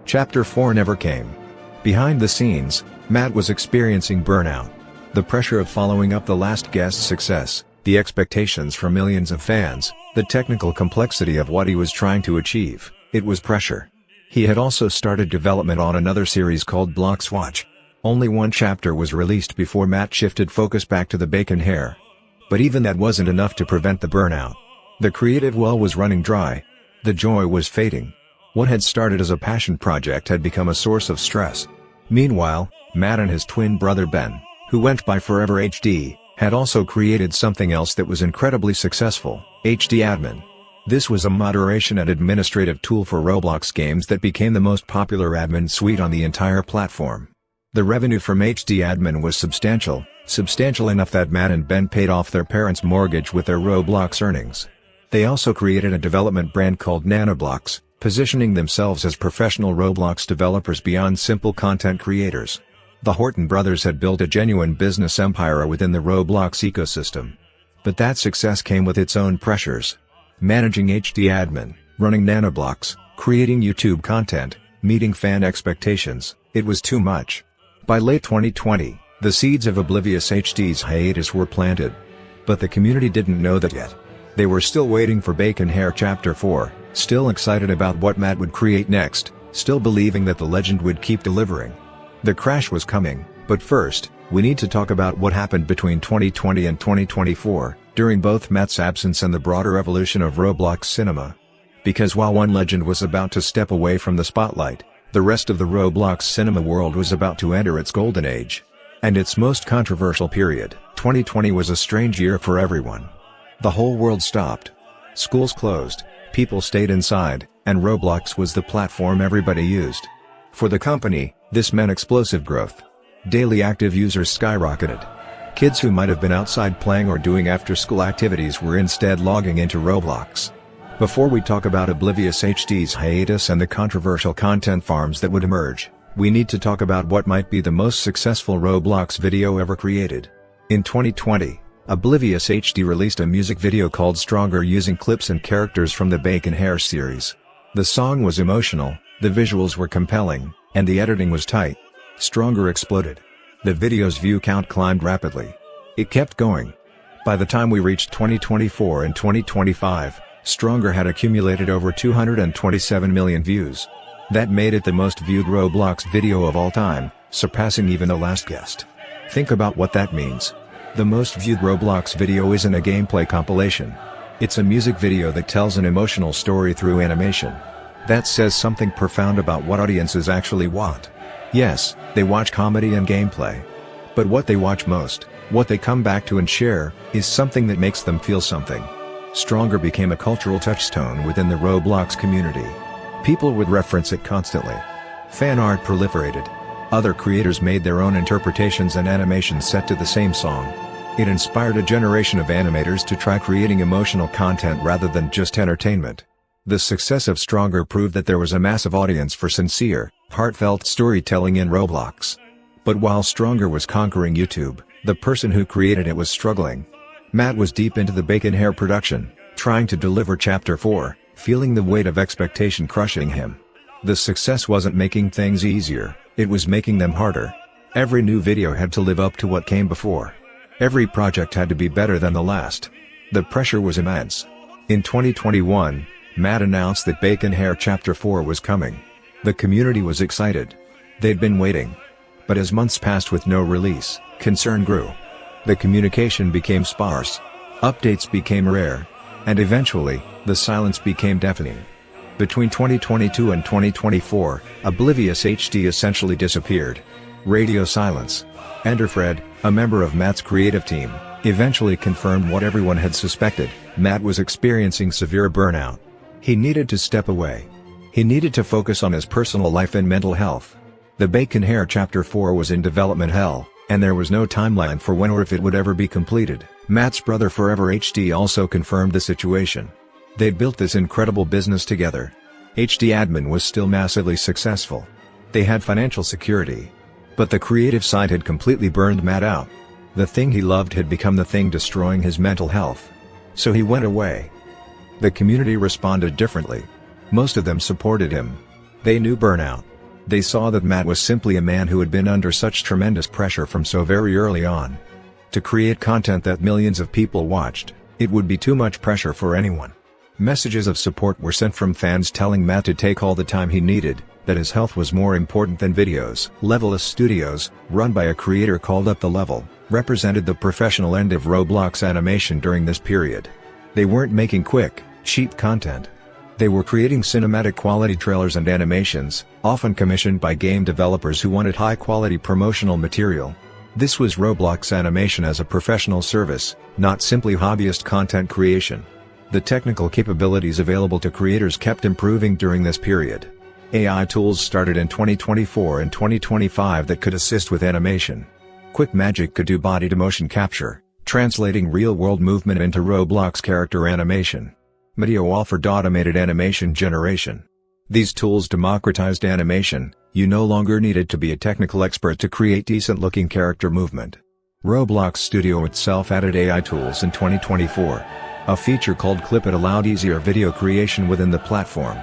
chapter 4 never came. Behind the scenes, Matt was experiencing burnout. The pressure of following up The Last Guest's success, the expectations from millions of fans, the technical complexity of what he was trying to achieve, it was pressure. He had also started development on another series called Blox Watch. Only one chapter was released before Matt shifted focus back to The Bacon Hair. But even that wasn't enough to prevent the burnout. The creative well was running dry. The joy was fading. What had started as a passion project had become a source of stress. Meanwhile, Matt and his twin brother Ben, who went by Forever HD, had also created something else that was incredibly successful, HD Admin. This was a moderation and administrative tool for Roblox games that became the most popular admin suite on the entire platform. The revenue from HD Admin was substantial enough that Matt and Ben paid off their parents' mortgage with their Roblox earnings. They also created a development brand called Nanoblox, positioning themselves as professional Roblox developers beyond simple content creators. The Horton brothers had built a genuine business empire within the Roblox ecosystem. But that success came with its own pressures. Managing HD admin, running nanoblocks, creating YouTube content, meeting fan expectations, it was too much. By late 2020, the seeds of Oblivious HD's hiatus were planted. But the community didn't know that yet. They were still waiting for Bacon Hair Chapter 4, still excited about what Matt would create next, still believing that the legend would keep delivering. The crash was coming, but first, we need to talk about what happened between 2020 and 2024, during both Matt's absence and the broader evolution of Roblox Cinema. Because while one legend was about to step away from the spotlight, the rest of the Roblox Cinema world was about to enter its golden age. And its most controversial period, 2020 was a strange year for everyone. The whole world stopped. Schools closed, people stayed inside, and Roblox was the platform everybody used. For the company, this meant explosive growth. Daily active users skyrocketed. Kids who might have been outside playing or doing after-school activities were instead logging into Roblox. Before we talk about Oblivious HD's hiatus and the controversial content farms that would emerge, we need to talk about what might be the most successful Roblox video ever created. In 2020, Oblivious HD released a music video called Stronger using clips and characters from the Bacon Hair series. The song was emotional, the visuals were compelling, and the editing was tight. Stronger exploded. The video's view count climbed rapidly. It kept going. By the time we reached 2024 and 2025, Stronger had accumulated over 227 million views. That made it the most viewed Roblox video of all time, surpassing even The Last Guest. Think about what that means. The most viewed Roblox video isn't a gameplay compilation. It's a music video that tells an emotional story through animation. That says something profound about what audiences actually want. Yes, they watch comedy and gameplay. But what they watch most, what they come back to and share, is something that makes them feel something. Stronger became a cultural touchstone within the Roblox community. People would reference it constantly. Fan art proliferated. Other creators made their own interpretations and animations set to the same song. It inspired a generation of animators to try creating emotional content rather than just entertainment. The success of Stronger proved that there was a massive audience for sincere, heartfelt storytelling in Roblox. But while Stronger was conquering YouTube, the person who created it was struggling. Matt was deep into the Bacon Hair production, trying to deliver Chapter 4, feeling the weight of expectation crushing him. The success wasn't making things easier, it was making them harder. Every new video had to live up to what came before. Every project had to be better than the last. The pressure was immense. In 2021, Matt announced that Bacon Hair Chapter 4 was coming. The community was excited. They'd been waiting. But as months passed with no release, concern grew. The communication became sparse. Updates became rare. And eventually, the silence became deafening. Between 2022 and 2024, Oblivious HD essentially disappeared. Radio silence. Enderfred, a member of Matt's creative team, eventually confirmed what everyone had suspected: Matt was experiencing severe burnout. He needed to step away. He needed to focus on his personal life and mental health. The Bacon Hair Chapter 4 was in development hell, and there was no timeline for when or if it would ever be completed. Matt's brother Forever HD also confirmed the situation. They'd built this incredible business together. HD Admin was still massively successful. They had financial security. But the creative side had completely burned Matt out. The thing he loved had become the thing destroying his mental health. So he went away. The community responded differently. Most of them supported him. They knew burnout. They saw that Matt was simply a man who had been under such tremendous pressure from so very early on. To create content that millions of people watched, it would be too much pressure for anyone. Messages of support were sent from fans telling Matt to take all the time he needed, that his health was more important than videos. Leveless Studios, run by a creator called Up the Level, represented the professional end of Roblox animation during this period. They weren't making quick, cheap content. They were creating cinematic quality trailers and animations, often commissioned by game developers who wanted high-quality promotional material. This was Roblox animation as a professional service, not simply hobbyist content creation. The technical capabilities available to creators kept improving during this period. AI tools started in 2024 and 2025 that could assist with animation. Quick Magic could do body-to-motion capture, translating real-world movement into Roblox character animation. Medio offered automated animation generation. These tools democratized animation, You no longer needed to be a technical expert to create decent-looking character movement. Roblox Studio itself added AI tools in 2024. A feature called Clip It allowed easier video creation within the platform.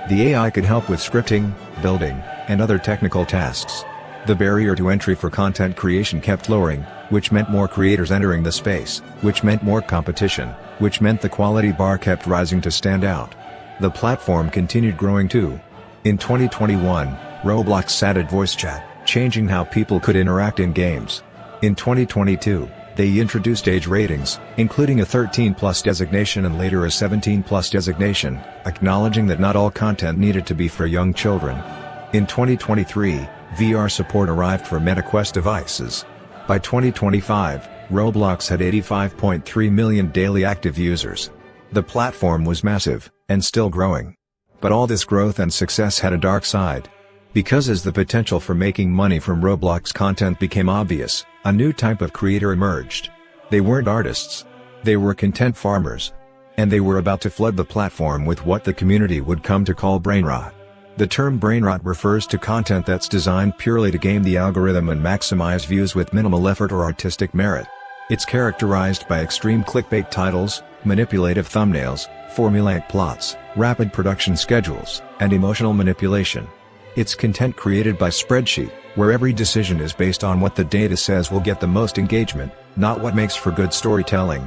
The AI could help with scripting, building, and other technical tasks. The barrier to entry for content creation kept lowering, which meant more creators entering the space, which meant more competition, which meant the quality bar kept rising to stand out. The platform continued growing too. In 2021, Roblox added voice chat, changing how people could interact in games. In 2022, they introduced age ratings, including a 13+ designation and later a 17+ designation, acknowledging that not all content needed to be for young children. In 2023, VR support arrived for MetaQuest devices. By 2025, Roblox had 85.3 million daily active users. The platform was massive, and still growing. But all this growth and success had a dark side. Because as the potential for making money from Roblox content became obvious, a new type of creator emerged. They weren't artists. They were content farmers. And they were about to flood the platform with what the community would come to call brain rot. The term brain rot refers to content that's designed purely to game the algorithm and maximize views with minimal effort or artistic merit. It's characterized by extreme clickbait titles, manipulative thumbnails, formulaic plots, rapid production schedules, and emotional manipulation. It's content created by spreadsheet, where every decision is based on what the data says will get the most engagement, not what makes for good storytelling.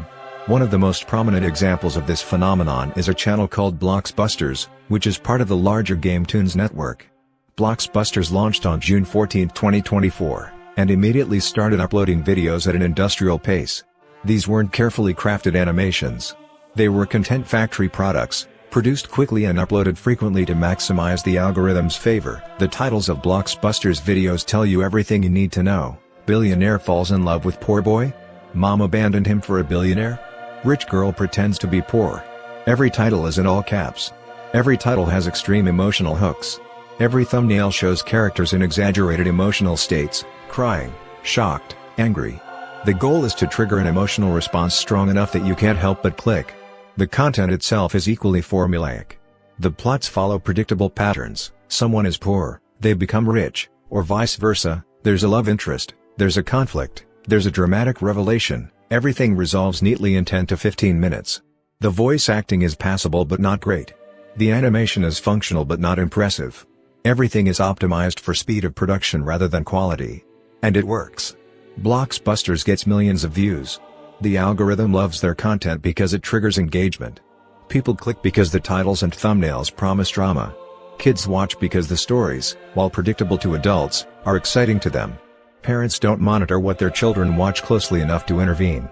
One of the most prominent examples of this phenomenon is a channel called Bloxbusters, which is part of the larger GameToons network. Bloxbusters launched on June 14, 2024, and immediately started uploading videos at an industrial pace. These weren't carefully crafted animations. They were content factory products, produced quickly and uploaded frequently to maximize the algorithm's favor. The titles of Bloxbusters videos tell you everything you need to know. Billionaire falls in love with poor boy? Mom abandoned him for a billionaire? Rich girl pretends to be poor. Every title is in all caps. Every title has extreme emotional hooks. Every thumbnail shows characters in exaggerated emotional states, crying, shocked, angry. The goal is to trigger an emotional response strong enough that you can't help but click. The content itself is equally formulaic. The plots follow predictable patterns. Someone is poor, they become rich, or vice versa. There's a love interest, there's a conflict, there's a dramatic revelation. Everything resolves neatly in 10 to 15 minutes. The voice acting is passable but not great. The animation is functional but not impressive. Everything is optimized for speed of production rather than quality. And it works. Bloxbusters gets millions of views. The algorithm loves their content because it triggers engagement. People click because the titles and thumbnails promise drama. Kids watch because the stories, while predictable to adults, are exciting to them. Parents don't monitor what their children watch closely enough to intervene.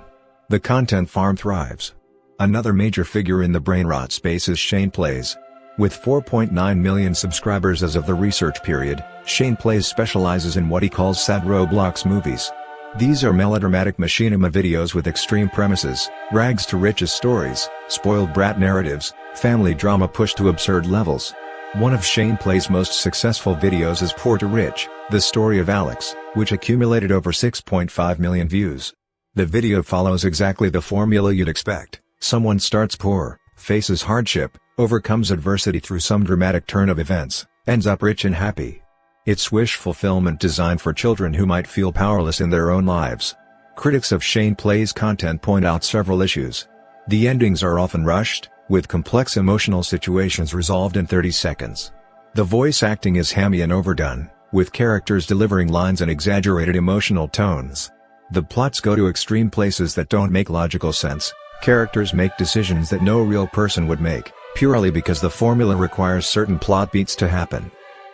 The content farm thrives. Another major figure in the brain rot space is Shane Plays. With 4.9 million subscribers as of the research period, Shane Plays specializes in what he calls sad Roblox movies. These are melodramatic machinima videos with extreme premises, rags to riches stories, spoiled brat narratives, family drama pushed to absurd levels. One of Shane Play's most successful videos is Poor to Rich, the story of Alex, which accumulated over 6.5 million views. The video follows exactly the formula you'd expect. Someone starts poor, faces hardship, overcomes adversity through some dramatic turn of events, ends up rich and happy. It's wish fulfillment designed for children who might feel powerless in their own lives. Critics of Shane Play's content point out several issues. The endings are often rushed, with complex emotional situations resolved in 30 seconds. The voice acting is hammy and overdone, with characters delivering lines in exaggerated emotional tones. The plots go to extreme places that don't make logical sense. Characters make decisions that no real person would make, purely because the formula requires certain plot beats to happen.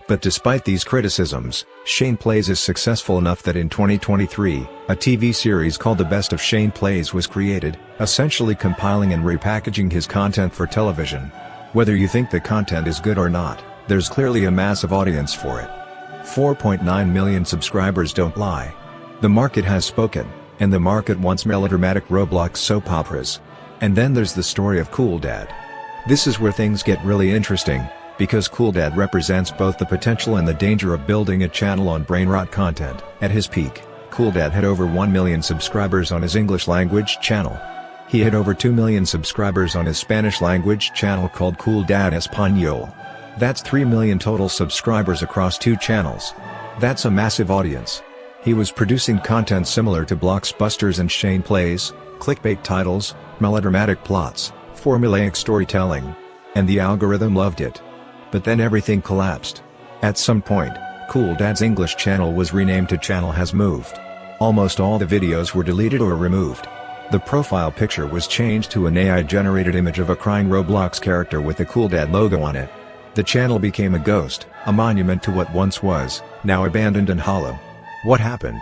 But despite these criticisms, Shane Plays is successful enough that in 2023, a TV series called The Best of Shane Plays was created, essentially compiling and repackaging his content for television. Whether you think the content is good or not, there's clearly a massive audience for it. 4.9 million subscribers don't lie. The market has spoken, and the market wants melodramatic Roblox soap operas. And then there's the story of Cool Dad. This is where things get really interesting, because Cool Dad represents both the potential and the danger of building a channel on brain rot content. At his peak, Cool Dad had over 1 million subscribers on his English language channel. He had over 2 million subscribers on his Spanish language channel called Cool Dad Español. That's 3 million total subscribers across 2 channels. That's a massive audience. He was producing content similar to Blockbusters and Shane Plays, clickbait titles, melodramatic plots, formulaic storytelling. And the algorithm loved it. But then everything collapsed. At some point, Cool Dad's English channel was renamed to Channel Has Moved. Almost all the videos were deleted or removed. The profile picture was changed to an AI-generated image of a crying Roblox character with the Cool Dad logo on it. The channel became a ghost, a monument to what once was, now abandoned and hollow. What happened?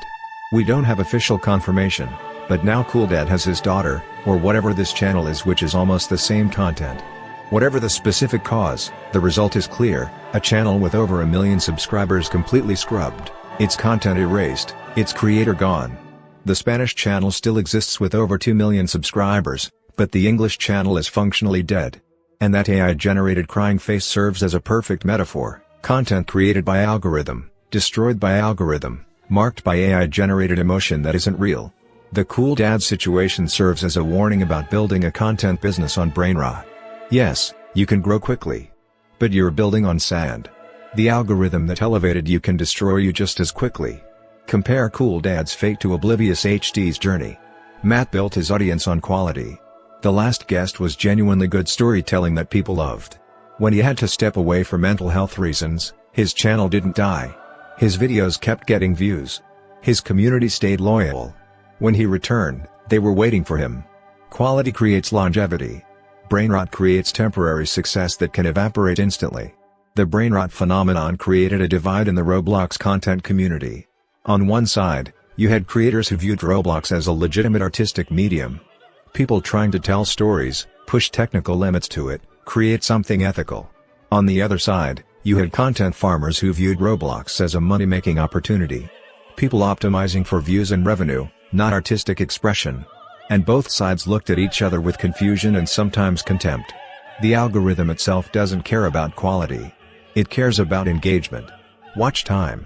We don't have official confirmation, but now Cool Dad has his daughter, or whatever this channel is, which is almost the same content. Whatever the specific cause, the result is clear: a channel with over 1 million subscribers completely scrubbed, its content erased, its creator gone. The Spanish channel still exists with over 2 million subscribers, but the English channel is functionally dead. And that AI-generated crying face serves as a perfect metaphor: content created by algorithm, destroyed by algorithm, marked by AI-generated emotion that isn't real. The Cool Dad situation serves as a warning about building a content business on brain rot. Yes, you can grow quickly. But you're building on sand. The algorithm that elevated you can destroy you just as quickly. Compare Cool Dad's fate to Oblivious HD's journey. Matt built his audience on quality. The last guest was genuinely good storytelling that people loved. When he had to step away for mental health reasons, his channel didn't die. His videos kept getting views. His community stayed loyal. When he returned, they were waiting for him. Quality creates longevity. Brain rot creates temporary success that can evaporate instantly. The brain rot phenomenon created a divide in the Roblox content community. On one side, you had creators who viewed Roblox as a legitimate artistic medium. People trying to tell stories, push technical limits to it, create something ethical. On the other side, you had content farmers who viewed Roblox as a money-making opportunity. People optimizing for views and revenue, not artistic expression. And both sides looked at each other with confusion and sometimes contempt. The algorithm itself doesn't care about quality. It cares about engagement. Watch time.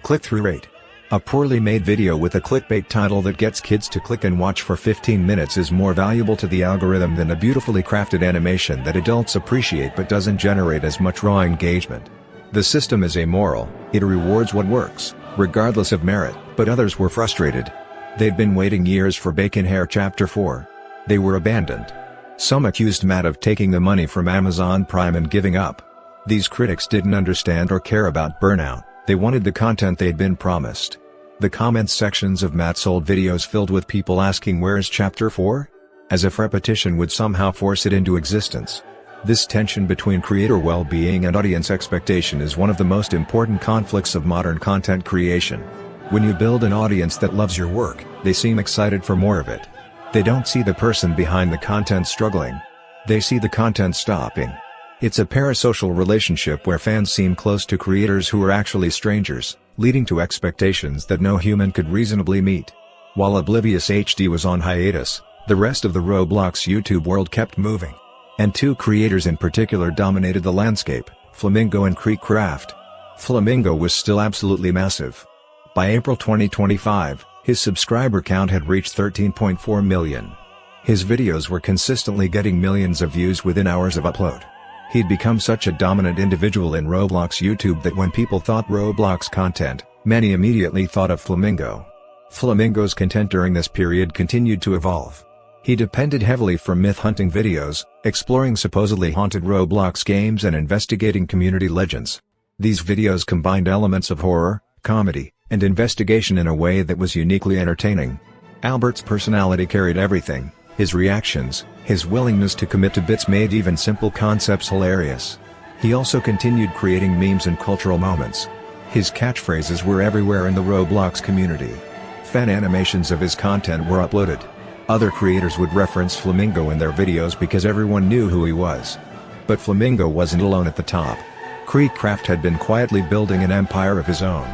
Click-through rate. A poorly made video with a clickbait title that gets kids to click and watch for 15 minutes is more valuable to the algorithm than a beautifully crafted animation that adults appreciate but doesn't generate as much raw engagement. The system is amoral, it rewards what works, regardless of merit, but others were frustrated. They'd been waiting years for Bacon Hair Chapter 4. They were abandoned. Some accused Matt of taking the money from Amazon Prime and giving up. These critics didn't understand or care about burnout. They wanted the content they'd been promised. The comments sections of Matt's old videos filled with people asking where's Chapter 4? As if repetition would somehow force it into existence. This tension between creator well-being and audience expectation is one of the most important conflicts of modern content creation. When you build an audience that loves your work, they seem excited for more of it. They don't see the person behind the content struggling. They see the content stopping. It's a parasocial relationship where fans seem close to creators who are actually strangers, leading to expectations that no human could reasonably meet. While Oblivious HD was on hiatus, the rest of the Roblox YouTube world kept moving. And 2 creators in particular dominated the landscape, Flamingo and Creekcraft. Flamingo was still absolutely massive. By April 2025, his subscriber count had reached 13.4 million. His videos were consistently getting millions of views within hours of upload. He'd become such a dominant individual in Roblox YouTube that when people thought Roblox content, many immediately thought of Flamingo. Flamingo's content during this period continued to evolve. He depended heavily from myth-hunting videos, exploring supposedly haunted Roblox games and investigating community legends. These videos combined elements of horror, comedy, and investigation in a way that was uniquely entertaining. Albert's personality carried everything. His reactions, his willingness to commit to bits made even simple concepts hilarious. He also continued creating memes and cultural moments. His catchphrases were everywhere in the Roblox community. Fan animations of his content were uploaded. Other creators would reference Flamingo in their videos because everyone knew who he was. But Flamingo wasn't alone at the top. Creekcraft had been quietly building an empire of his own.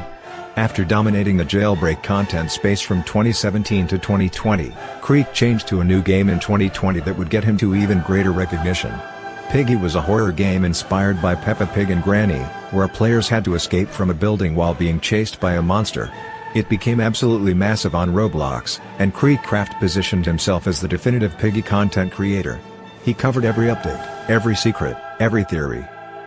After dominating the jailbreak content space from 2017 to 2020, Creek changed to a new game in 2020 that would get him to even greater recognition. Piggy was a horror game inspired by Peppa Pig and Granny, where players had to escape from a building while being chased by a monster. It became absolutely massive on Roblox, and Creekcraft positioned himself as the definitive Piggy content creator. He covered every update, every secret, every theory.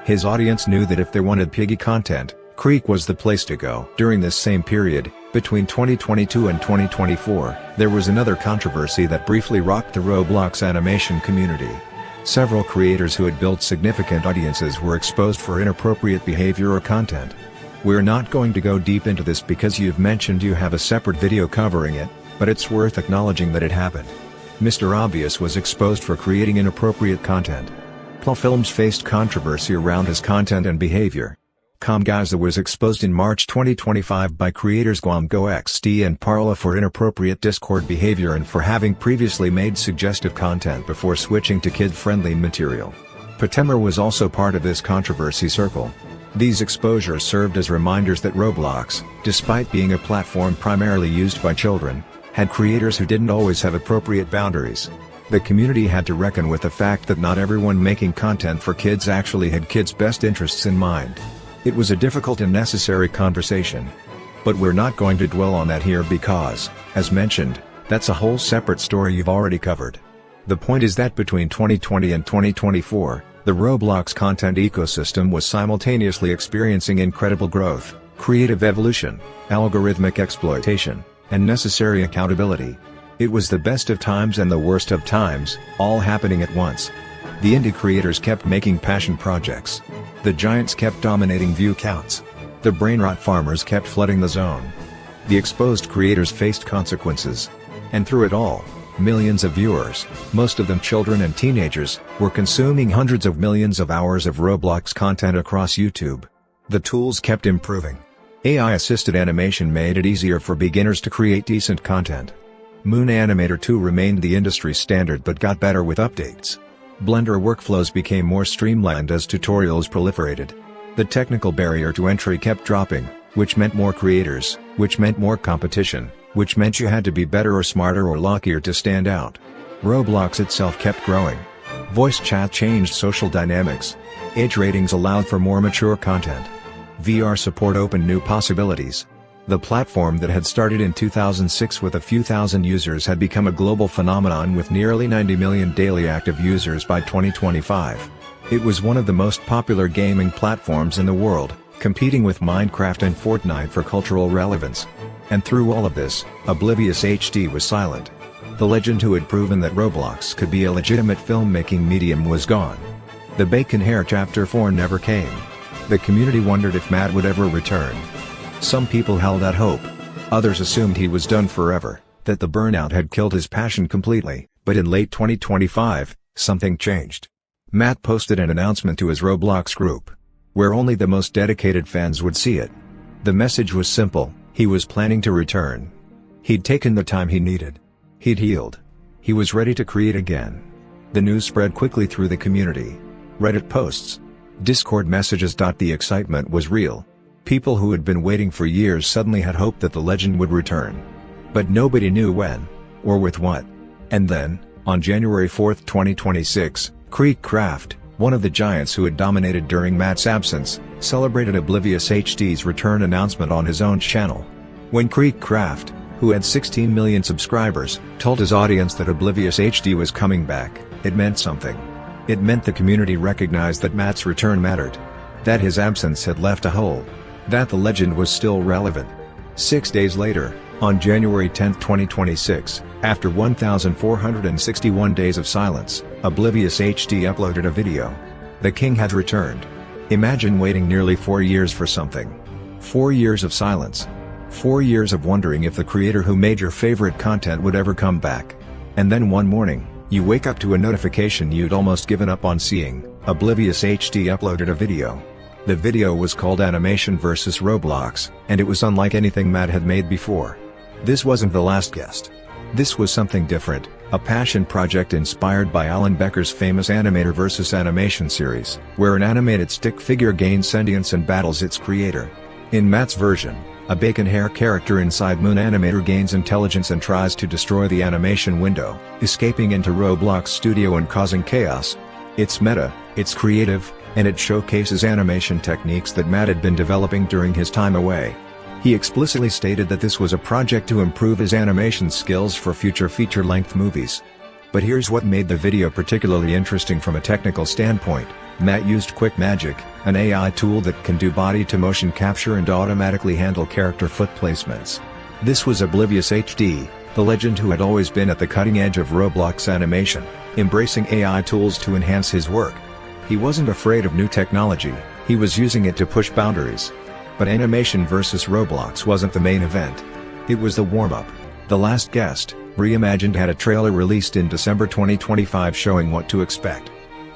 His audience knew that if they wanted piggy content, Creek was the place to go. During this same period, between 2022 and 2024, there was another controversy that briefly rocked the Roblox animation community. Several creators who had built significant audiences were exposed for inappropriate behavior or content. We're not going to go deep into this because you've mentioned you have a separate video covering it, but it's worth acknowledging that it happened. Mr. Obvious was exposed for creating inappropriate content. Pl Films faced controversy around his content and behavior. Comgaza was exposed in March 2025 by creators GuamGoXD and Parla for inappropriate Discord behavior and for having previously made suggestive content before switching to kid-friendly material. Patemar was also part of this controversy circle. These exposures served as reminders that Roblox, despite being a platform primarily used by children, had creators who didn't always have appropriate boundaries. The community had to reckon with the fact that not everyone making content for kids actually had kids' best interests in mind. It was a difficult and necessary conversation. But we're not going to dwell on that here because, as mentioned, that's a whole separate story you've already covered. The point is that between 2020 and 2024, the Roblox content ecosystem was simultaneously experiencing incredible growth, creative evolution, algorithmic exploitation, and necessary accountability. It was the best of times and the worst of times, all happening at once. The indie creators kept making passion projects. The giants kept dominating view counts. The brainrot farmers kept flooding the zone. The exposed creators faced consequences. And through it all, millions of viewers, most of them children and teenagers, were consuming hundreds of millions of hours of Roblox content across YouTube. The tools kept improving. AI-assisted animation made it easier for beginners to create decent content. Moon Animator 2 remained the industry standard but got better with updates. Blender workflows became more streamlined as tutorials proliferated. The technical barrier to entry kept dropping, which meant more creators, which meant more competition, which meant you had to be better or smarter or luckier to stand out. Roblox itself kept growing. Voice chat changed social dynamics. Age ratings allowed for more mature content. VR support opened new possibilities. The platform that had started in 2006 with a few thousand users had become a global phenomenon with nearly 90 million daily active users by 2025. It was one of the most popular gaming platforms in the world, competing with Minecraft and Fortnite for cultural relevance. And through all of this, Oblivious HD was silent. The legend who had proven that Roblox could be a legitimate filmmaking medium was gone. The Bacon Hair Chapter 4 never came. The community wondered if Matt would ever return. Some people held out hope. Others assumed he was done forever, that the burnout had killed his passion completely, but in late 2025, something changed. Matt posted an announcement to his Roblox group, where only the most dedicated fans would see it. The message was simple: he was planning to return. He'd taken the time he needed. He'd healed. He was ready to create again. The news spread quickly through the community. Reddit posts, Discord messages. The excitement was real. People who had been waiting for years suddenly had hoped that the legend would return. But nobody knew when, or with what. And then, on January 4, 2026, Craft, one of the giants who had dominated during Matt's absence, celebrated Oblivious HD's return announcement on his own channel. When Craft, who had 16 million subscribers, told his audience that Oblivious HD was coming back, it meant something. It meant the community recognized that Matt's return mattered. That his absence had left a hole. That the legend was still relevant. 6 days later, on January 10, 2026, after 1,461 days of silence, Oblivious HD uploaded a video. The king had returned. Imagine waiting nearly 4 years for something. 4 years of silence. 4 years of wondering if the creator who made your favorite content would ever come back. And then one morning, you wake up to a notification you'd almost given up on seeing: Oblivious HD uploaded a video. The video was called Animation vs. Roblox, and it was unlike anything Matt had made before. This wasn't The Last Guest. This was something different, a passion project inspired by Alan Becker's famous Animator vs. Animation series, where an animated stick figure gains sentience and battles its creator. In Matt's version, a bacon hair character inside Moon Animator gains intelligence and tries to destroy the animation window, escaping into Roblox Studio and causing chaos. It's meta, it's creative, and it showcases animation techniques that Matt had been developing during his time away. He explicitly stated that this was a project to improve his animation skills for future feature-length movies. But here's what made the video particularly interesting from a technical standpoint. Matt used Quick Magic, an AI tool that can do body-to-motion capture and automatically handle character foot placements. This was Oblivious HD, the legend who had always been at the cutting edge of Roblox animation, embracing AI tools to enhance his work. He wasn't afraid of new technology, he was using it to push boundaries. But animation versus Roblox wasn't the main event. It was the warm-up. The Last Guest, Reimagined had a trailer released in December 2025 showing what to expect.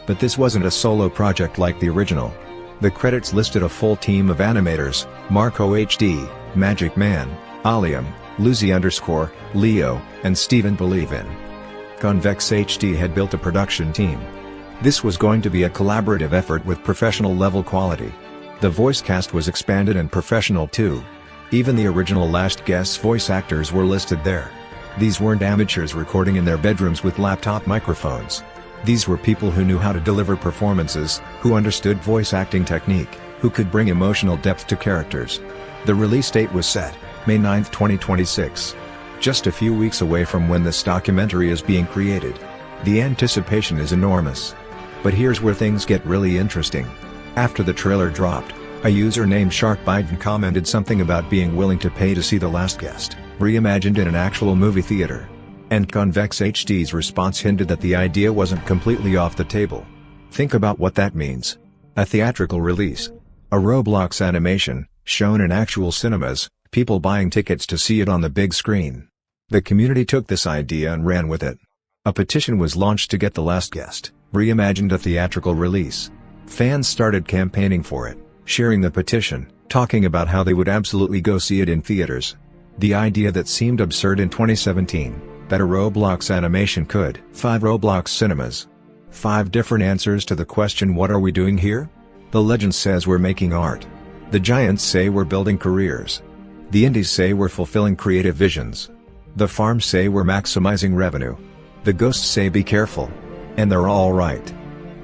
But this wasn't a solo project like the original. The credits listed a full team of animators: Marco HD, Magic Man, Alium, Lucy_Leo, and Steven Believin. Convex HD had built a production team. This was going to be a collaborative effort with professional-level quality. The voice cast was expanded and professional too. Even the original Last Guest's voice actors were listed there. These weren't amateurs recording in their bedrooms with laptop microphones. These were people who knew how to deliver performances, who understood voice acting technique, who could bring emotional depth to characters. The release date was set, May 9, 2026. Just a few weeks away from when this documentary is being created. The anticipation is enormous. But here's where things get really interesting. After the trailer dropped, a user named SharkBiden commented something about being willing to pay to see The Last Guest, reimagined in an actual movie theater. And Convex HD's response hinted that the idea wasn't completely off the table. Think about what that means. A theatrical release. A Roblox animation, shown in actual cinemas, people buying tickets to see it on the big screen. The community took this idea and ran with it. A petition was launched to get The Last Guest, Reimagined a theatrical release. Fans started campaigning for it, sharing the petition, talking about how they would absolutely go see it in theaters. The idea that seemed absurd in 2017, that a Roblox animation could. 5 Roblox Cinemas. 5 different answers to the question, what are we doing here? The legend says we're making art. The giants say we're building careers. The indies say we're fulfilling creative visions. The farms say we're maximizing revenue. The ghosts say be careful. And they're all right.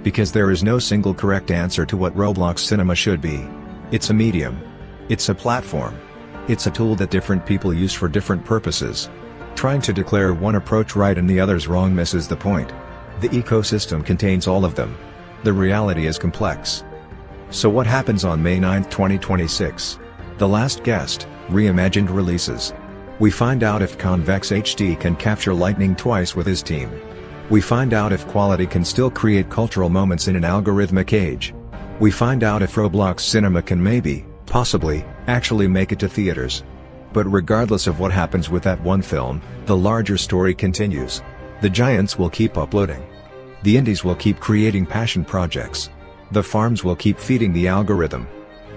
Because there is no single correct answer to what Roblox Cinema should be. It's a medium. It's a platform. It's a tool that different people use for different purposes. Trying to declare one approach right and the other's wrong misses the point. The ecosystem contains all of them. The reality is complex. So what happens on May 9, 2026? The Last Guest, Reimagined releases. We find out if Convex HD can capture lightning twice with his team. We find out if quality can still create cultural moments in an algorithmic age. We find out if Roblox Cinema can maybe, possibly, actually make it to theaters. But regardless of what happens with that one film, the larger story continues. The giants will keep uploading. The indies will keep creating passion projects. The farms will keep feeding the algorithm.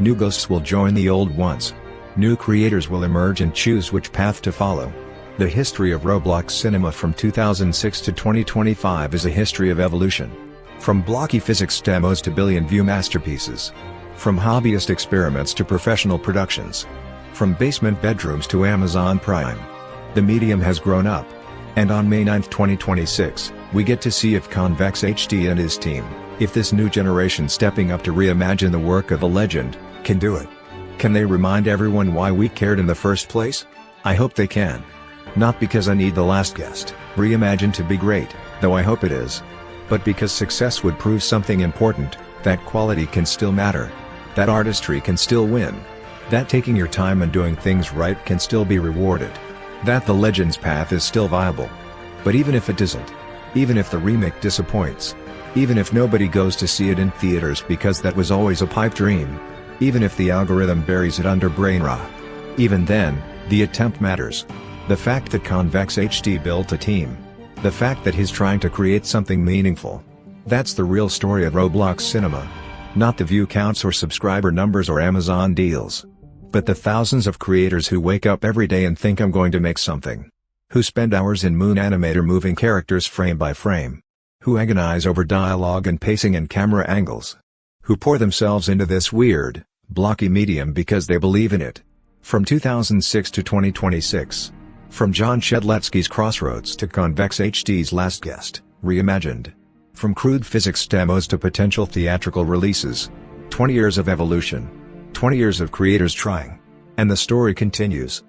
New ghosts will join the old ones. New creators will emerge and choose which path to follow. The history of Roblox Cinema from 2006 to 2025 is a history of evolution. From blocky physics demos to billion-view masterpieces. From hobbyist experiments to professional productions. From basement bedrooms to Amazon Prime. The medium has grown up. And on May 9, 2026, we get to see if Convex HD and his team, if this new generation stepping up to reimagine the work of a legend, can do it. Can they remind everyone why we cared in the first place? I hope they can. Not because I need The Last Guest, Reimagined to be great, though I hope it is. But because success would prove something important, that quality can still matter. That artistry can still win. That taking your time and doing things right can still be rewarded. That the legend's path is still viable. But even if it isn't, even if the remake disappoints, even if nobody goes to see it in theaters because that was always a pipe dream, even if the algorithm buries it under brain rot, even then, the attempt matters. The fact that Convex HD built a team. The fact that he's trying to create something meaningful. That's the real story of Roblox Cinema. Not the view counts or subscriber numbers or Amazon deals. But the thousands of creators who wake up every day and think I'm going to make something. Who spend hours in Moon Animator moving characters frame by frame. Who agonize over dialogue and pacing and camera angles. Who pour themselves into this weird, blocky medium because they believe in it. From 2006 to 2026. From John Shedletsky's Crossroads to Convex HD's Last Guest, Reimagined. From crude physics demos to potential theatrical releases. 20 years of evolution. 20 years of creators trying. And the story continues.